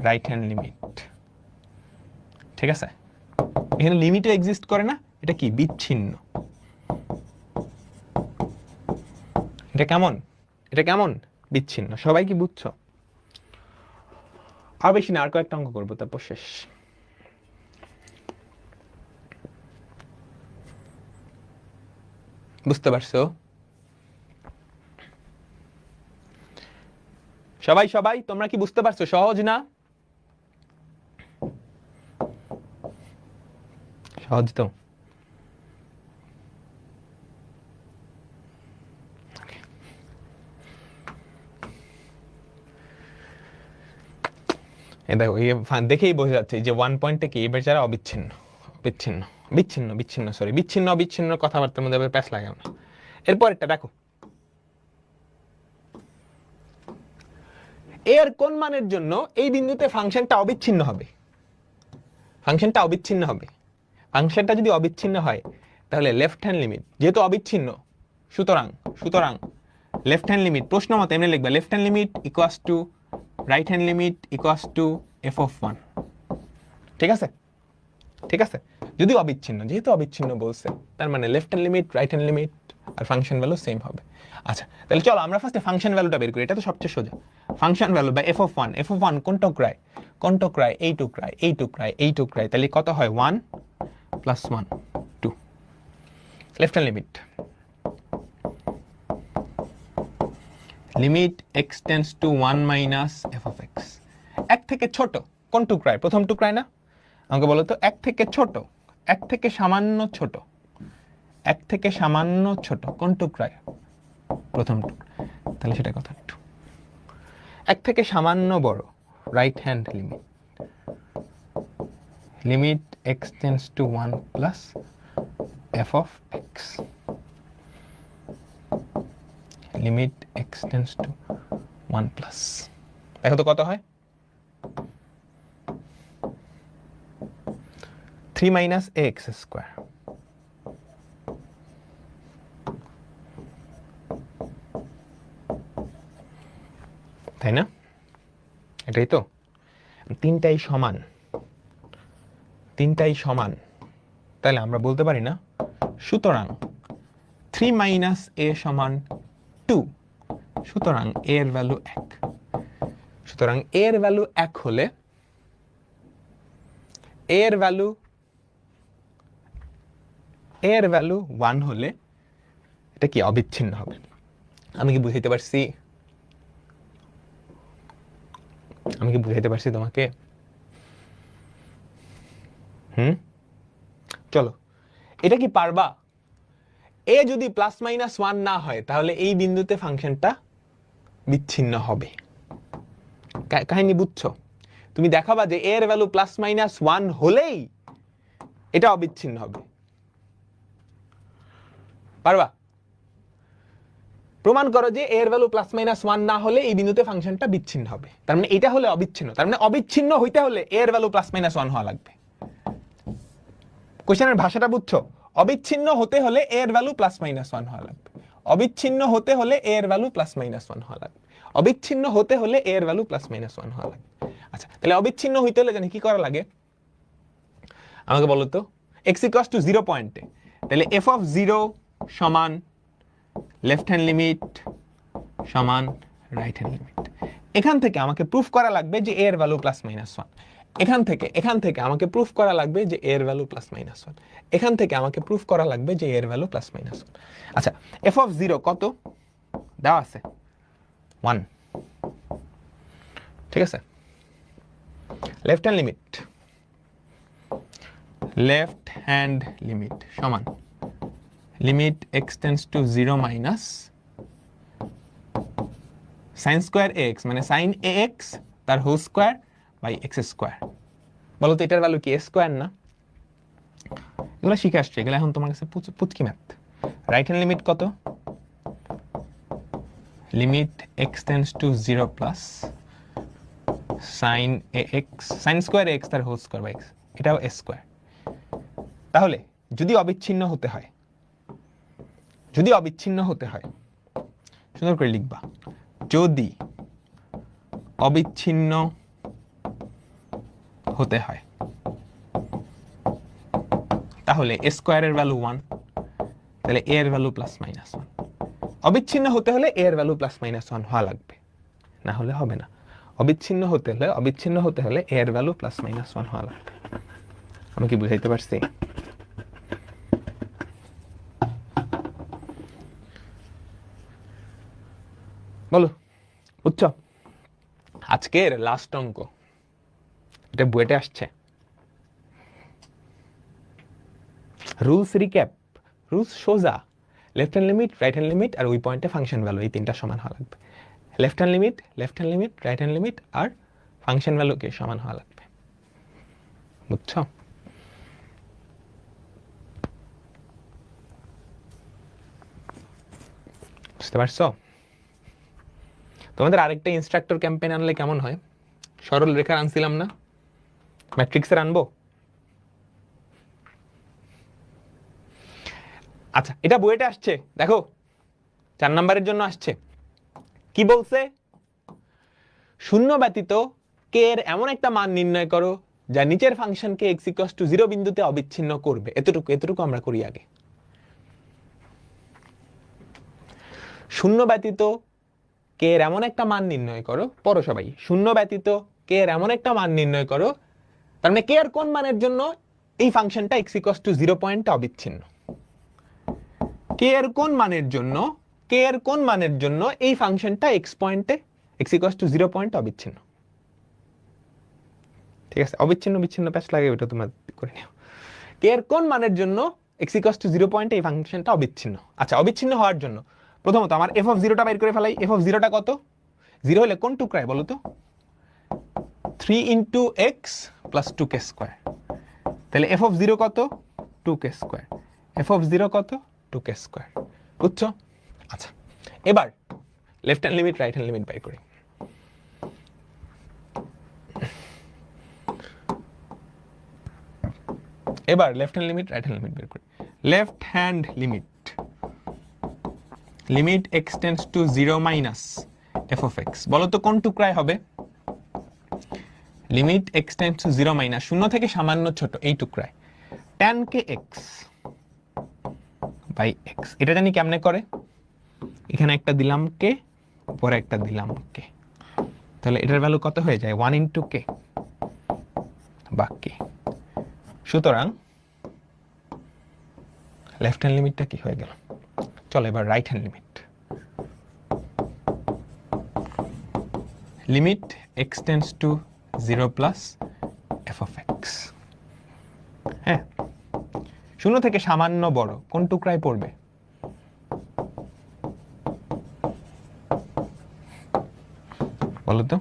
right hand limit. ঠিক আছে? এখানে লিমিটও এক্সিস্ট করে না, এটা কি? বিচ্ছিন্ন। এটা কেমন? এটা কেমন? বিচ্ছিন্ন। সবাই কি বুঝছো? আর বেশি না, আর কয়েকটা অঙ্ক করবো, তারপর শেষ। বুঝতে পারছো? সবাই তোমরা কি বুঝতে পারছো? সহজ না? সহজ তো? দেখো, দেখেই বোঝা যাচ্ছে যে 1 পয়েন্টে কি বেচারা অবিচ্ছিন্ন, বিচ্ছিন্ন কথাবার্তার মধ্যে প্যাচ লাগাও না। এরপর একটা দেখো, এর কোন মানের জন্য এই বিন্দুতে ফাংশনটা অবিচ্ছিন্ন হবে? ফাংশনটা যদি অবিচ্ছিন্ন হয়, তাহলে লেফট হ্যান্ড লিমিট যেহেতু অবিচ্ছিন্ন, সুতরাং লেফট হ্যান্ড লিমিট, প্রশ্ন মতে এমনি লিখবে, left hand limit equals to right hand limit equals to f of 1। ঠিক আছে? যদি অবিচ্ছিন্ন, যেহেতু অবিচ্ছিন্ন বলছে, তার মানে left hand limit, right hand limit আর ফাংশন ভ্যালু সেম হবে। আচ্ছা, তাহলে চলো আমরা ফার্স্টে ফাংশন ভ্যালুটা বের করি, এটা তো সবচেয়ে সোজা। ফাংশন ভ্যালু বা f of 1 কোন টুকরায়? এই টুকরায়, তাহলে কত হয়? 1 + 1 2। Left hand limit x tends to 1 minus f of x, এক থেকে ছোট কোন টুকরায়? প্রথম টুকরায় না? আমাকে বলো তো, এক থেকে সামান্য ছোট কোন টুকরায়? প্রথম টুকরা, তাহলে সেটা কথা একটু। এক থেকে সামান্য বড়, right hand limit x tends to 1 plus f of x, limit x tends to 1 plus, দেখো তো কত হয়? 3 মাইনাস ax স্কোয়ার। তাই না? এটাই তো। তিনটাই সমান, তাহলে আমরা বলতে পারি না? সুতরাং 3 মাইনাস a সমান 2, সুতরাং a এর ভ্যালু 1। সুতরাং a এর ভ্যালু 1 হলে a এর ভ্যালু 1 হলে এটা কি? অবিচ্ছিন্ন হবে। আমি কি বুঝাইতে পারছি তোমাকে? চলো, এটা কি পারবা? এ যদি +-1 না হয়, তাহলে এই বিন্দুতে ফাংশনটা বিচ্ছিন্ন হবে। কাহিনী বুঝছো? তুমি দেখাবা যে এর ভ্যালু +-1 হলেই এটা অবিচ্ছিন্ন হবে। পারবা? প্রমাণ করো যে এর ভ্যালু +-1 না হলে এই বিন্দুতে ফাংশনটা বিচ্ছিন্ন হবে। তার মানে এটা হলে অবিচ্ছিন্ন, তার মানে অবিচ্ছিন্ন হইতে হলে এর ভ্যালু +-1 হওয়া লাগবে। কোশ্চেনের ভাষাটা বুঝছো? অবিচ্ছিন্ন হতে হলে এর ভ্যালু +-1 হওয়া লাগবে। অবিচ্ছিন্ন হতে হলে a এর ভ্যালু +-1 হওয়া লাগবে, অবিচ্ছিন্ন হতে হলে a এর ভ্যালু +-1 হওয়া লাগবে। আচ্ছা, তাহলে অবিচ্ছিন্ন হইতে হলে জানি কি করা লাগে, আমাকে বলো তো। x = 0 পয়েন্টে, তাহলে f(0) সমান লেফট হ্যান্ড লিমিট সমান রাইট হ্যান্ড লিমিট। এখান থেকে আমাকে প্রুফ করা লাগবে যে a এর ভ্যালু +-1। এখান থেকে আমাকে প্রুফ করা লাগবে যে a এর ভ্যালু +-1। এখান থেকে আমাকে প্রুফ করা লাগবে যে a এর ভ্যালু +-1। আচ্ছা, f(0) কত দেওয়া আছে? 1। ঠিক আছে, লেফট হ্যান্ড লিমিট সমান limit x tends to 0 minus sin square ax, মানে sin ax তার whole square by x square. বলো তো এটার ভ্যালু কি a স্কয়ার না? এগুলো শিখে আসছে, এগুলো এখন তোমার কাছে পুচকি ম্যাথ। রাইট হ্যান্ড লিমিট কত? Limit x tends to 0 plus sin ax, sin square ax তার হোল স্কয়ার বাই x, এটাও a স্কয়ার। তাহলে যদি অবিচ্ছিন্ন হতে হয়, সুন্দর করে লিখবা, যদি অবিচ্ছিন্ন হতে হয় তাহলে a স্কয়ারের ভ্যালু 1, তাহলে a এর ভ্যালু +-1। অবিচ্ছিন্ন হতে হলে a এর ভ্যালু +-1 হওয়া লাগবে, না হলে হবে না। অবিচ্ছিন্ন হতে হলে a এর ভ্যালু +-1 হওয়া লাগবে। আমি কি বুঝাইতে পারছি? বলো, বুঝছো? আজকের লাস্ট অঙ্ক, এটা বুয়েটে আসছে। রুলস রিক্যাপ, রুলস সোজা, left hand limit, right hand limit আর ওই পয়েন্টে ফাংশন ভ্যালু, এই তিনটা সমান হওয়া লাগবে। Left hand limit, right hand limit আর ফাংশন ভ্যালুকে সমান হওয়া লাগবে। বুঝছো? বুঝতে পারছো? তোমাদের আরেকটা ইনস্ট্রাক্টর ক্যাম্পেইন আনলে কেমন হয়? সরল রেখার আনছিলাম না, ম্যাট্রিক্সের আনবো? আচ্ছা, এটা বুয়েটে আসছে, দেখো 4 নম্বরের জন্য আসছে। কি বলছে? শূন্য ব্যতীত কে এর এমন একটা মান নির্ণয় করো যা নিচের ফাংশনকে x = 0 বিন্দুতে অবিচ্ছিন্ন করবে। এতটুকু আমরা করি আগে। শূন্য ব্যতীত কে এর এমন একটা মান নির্ণয় করো, পড়ো সবাই। শূন্য ব্যতীত কে এর এমন একটা মান নির্ণয় করো, তার মানে কে এর কোন মানের জন্য এই ফাংশনটা x = 0 পয়েন্টে অবিচ্ছিন্ন। কে এর কোন মানের জন্য এই ফাংশনটা x = 0 পয়েন্টে অবিচ্ছিন্ন। ঠিক আছে, অবিচ্ছিন্ন বিচ্ছিন্ন প্যাচ লাগে, ওটা তোমরা করে নিও। কে এর কোন মানের জন্য x = 0 পয়েন্টে এই ফাংশনটা অবিচ্ছিন্ন। আচ্ছা, অবিচ্ছিন্ন হওয়ার জন্য প্রথমত আমার f(0) টা বের করে ফেলাই। f(0) টা কত? 0 হলে কোন টুকরায় বলো তো? 3 × x + 2k²। তাহলে f(0) কত? 2k²। f(0) কত? 2k²। বুঝছো? আচ্ছা, এবার left hand limit, right hand limit বের করি। এবার left hand limit, right hand limit বের করি। Left hand limit, limit x tends to 0 minus f(x), বলো তো কোন টুকরায় হবে? Limit x tends to 0 minus, শূন্য থেকে সামান্য ছোট এই টুকরায়, tan kx বাই x। এটা জানি কেমনে করে? এখানে একটা দিলাম k, উপরে একটা দিলাম k, তাহলে এটার ভ্যালু কত হয়ে যায়? 1 × k বা k। সুতরাং লেফট হ্যান্ড লিমিটটা কি হয়ে গেল? চলো এবার right hand limit. Limit x tends to 0 plus f(x). হ্যাঁ, শূন্য থেকে সামান্য বড় কোন টুকরায় পড়বে? বলো তো।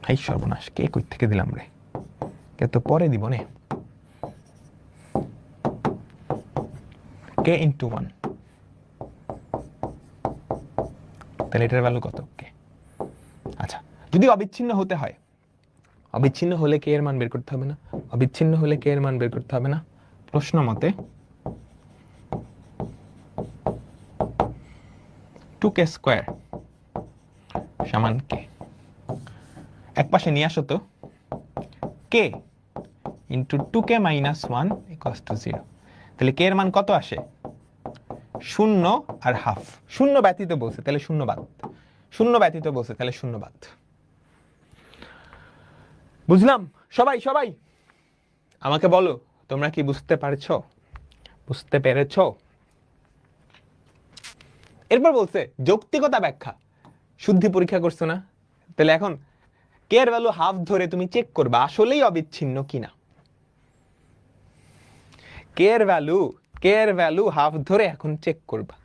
হাই সর্বনাশ, কে কই থেকে দিলাম রে, কে তো পরে দিব নে। k × 1, তাহলে এটার ভ্যালু কত? k। আচ্ছা, যদি অবিচ্ছিন্ন হতে হয়, অবিচ্ছিন্ন হলে কে এর মান বের করতে হবে না? অবিচ্ছিন্ন হলে কে এর মান বের করতে হবে না? প্রশ্ন মতে 2k স্কয়ার সমান k, এক পাশে নিয়ে আসো তো, k into 2k minus 1 equals to 0। তাহলে k এর মান কত আসে? 0 আর হাফ। শূন্য ব্যতীত বলছে তাহলে শূন্য বাদ, শূন্য ব্যতীত বলছে তাহলে শূন্য বাদ। বুঝলাম? সবাই সবাই আমাকে বলো, তোমরা কি বুঝতে পারছো? বুঝতে পেরেছো? এরপর বলছে যৌক্তিকতা ব্যাখ্যা। শুদ্ধি পরীক্ষা করছো না? তাহলে এখন কে এর ভ্যালু হাফ ধরে তুমি চেক করবা আসলেই অবিচ্ছিন্ন কিনা। কে এর ভ্যালু হাফ ধরে এখন চেক করবা।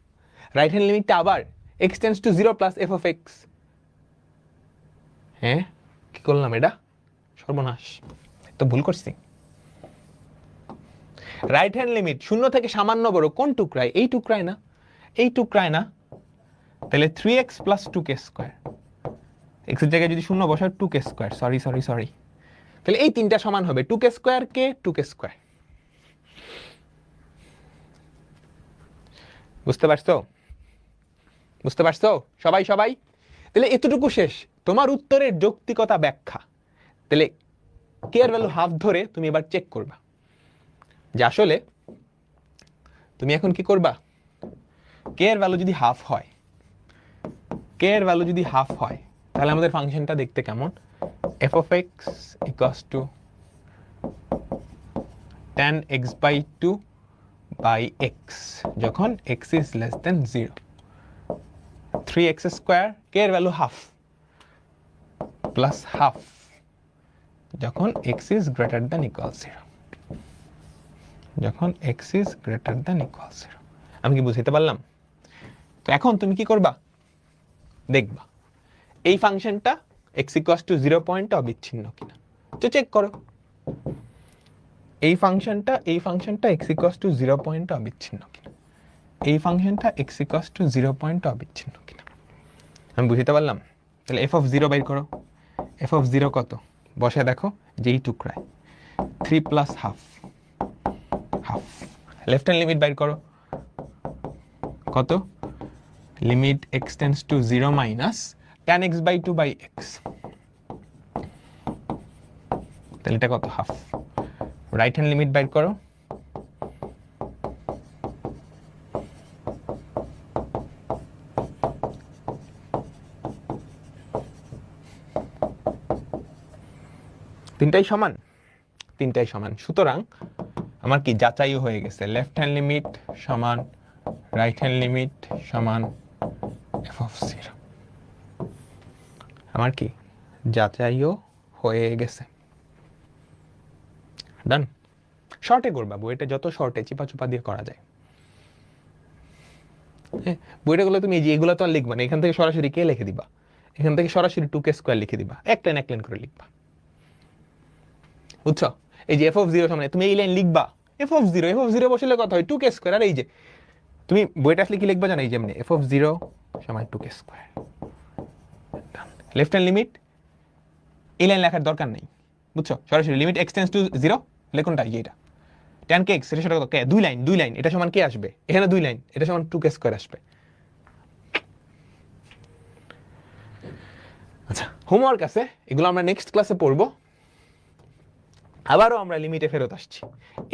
রাইট হ্যান্ড লিমিটটা আবার x tends to 0 plus f of x। হ্যাঁ, কি করলাম এটা? সর্বনাশ, তো ভুল করছি। রাইট হ্যান্ড লিমিট শূন্য থেকে সামান্য বড় কোন টুকরায়? এই টুকরায় না, এই টুকরায় না। তাহলে 3x plus 2k square, x এর জায়গায় যদি শূন্য বসাও 2k স্কয়ার, সরি। তাহলে এই তিনটা সমান হবে 2k square k 2k square. বুঝতে পারছো? বুঝতে পারছো সবাই সবাই? তাহলে এতটুকু শেষ, তোমার উত্তরের যৌক্তিকতা ব্যাখ্যা। তাহলে কে এর ভ্যালু হাফ ধরে তুমি এবার চেক করবা যে আসলে তুমি এখন কি করবা। কে এর ভ্যালু যদি হাফ হয়, কে এর ভ্যালু যদি হাফ হয় তাহলে আমাদের ফাংশনটা দেখতে কেমন? f of x equals to tan x by 2 by x যখন x is less than 0, 3x square কে এর ভ্যালু হাফ প্লাস হাফ যখন x is greater than equal 0, যখন x is greater than equal 0। আমি কি বুঝাইতে পারলাম? তো এখন তুমি কি করবা? দেখবা এই ফাংশনটা x equals to 0 পয়েন্টে অবিচ্ছিন্ন কিনা, তো চেক করো। এই ফাংশনটা x equals to 0 পয়েন্টে অবিচ্ছিন্ন কিনা, এই ফাংশনটা x equals to 0 পয়েন্টে অবিচ্ছিন্ন কিনা। আমি বুঝাইতে পারলাম? তাহলে f of 0 বাইর করো। f of 0 কত? বসে দেখো যে এই টুকরায় 3 plus half, half. Left hand limit বাইর করো। কত? Limit x tends to 0 minus tan x by 2 by x। তাহলে এটা কত? হাফ। রাইট হ্যান্ড লিমিট বাইর করো। তিনটাই সমান, তিনটাই সমান। সুতরাং আমার কি যাচাইও হয়ে গেছে, লেফট হ্যান্ড লিমিট সমান রাইট হ্যান্ড লিমিট সমান f of 0। আমার কি যাচাইও হয়ে গেছে। ডান। শর্টে করবা, বইটা যত শর্টে চিপা চুপা দিয়ে করা যায়। হ্যাঁ, বইটা গুলো তুমি এগুলো তো আর লিখবা না, এখান থেকে সরাসরি কে লিখে দিবা, এখান থেকে সরাসরি 2k স্কয়ার লিখে দিবা, এক লাইন করে লিখবা। বুঝছো? এই যে f of 0 সমান, তুমি এই লাইন লিখবা f of 0 বসলে কথা হয় 2k স্কয়ার। আর এই যে তুমি বইটা আসলে কি লিখবা জানো? এই যেমনি f of 0 সমান 2k square. Left hand limit এই লাইন লেখার দরকার নেই। বুঝছো? সরাসরি লিমিট x টেন্ডস টু 0 লেখনটা এই যে এটা tan k x, এটা সেটা কত? দুই লাইন এটা সমান কে আসবে? এখানে 2 লাইন, এটা সমান 2k স্কয়ার আসবে। আচ্ছা, হোমওয়ার্ক আছে, এগুলো আমরা নেক্সট ক্লাসে পড়বো। আবারও আমরা লিমিটে ফেরত আসছি।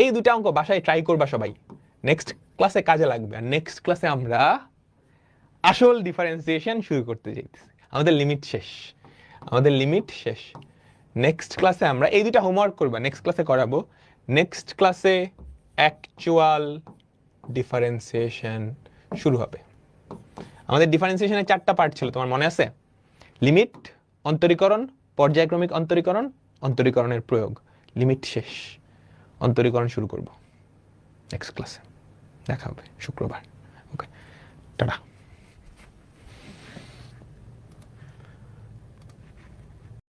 এই দুটো অঙ্ক বাসায় ট্রাই করবা সবাই, নেক্সট ক্লাসে কাজে লাগবে। আর নেক্সট ক্লাসে আমরা আসল ডিফারেন্সিয়েশন শুরু করতে যাইতেছি। আমাদের লিমিট শেষ। নেক্সট ক্লাসে আমরা এই দুটো হোমওয়ার্ক করবা, নেক্সট ক্লাসে করাবো। নেক্সট ক্লাসে অ্যাকচুয়াল ডিফারেন্সিয়েশন শুরু হবে। আমাদের ডিফারেন্সিয়েশনের 4টা পার্ট ছিল, তোমার মনে আছে? লিমিট, অন্তরীকরণ, পর্যায়ক্রমিক অন্তরীকরণ, অন্তরীকরণের প্রয়োগ। লিমিট শেষ, অন্তরীকরণ শুরু করব নেক্সট ক্লাসে। দেখা হবে শুক্রবার। ওকে, টাটা।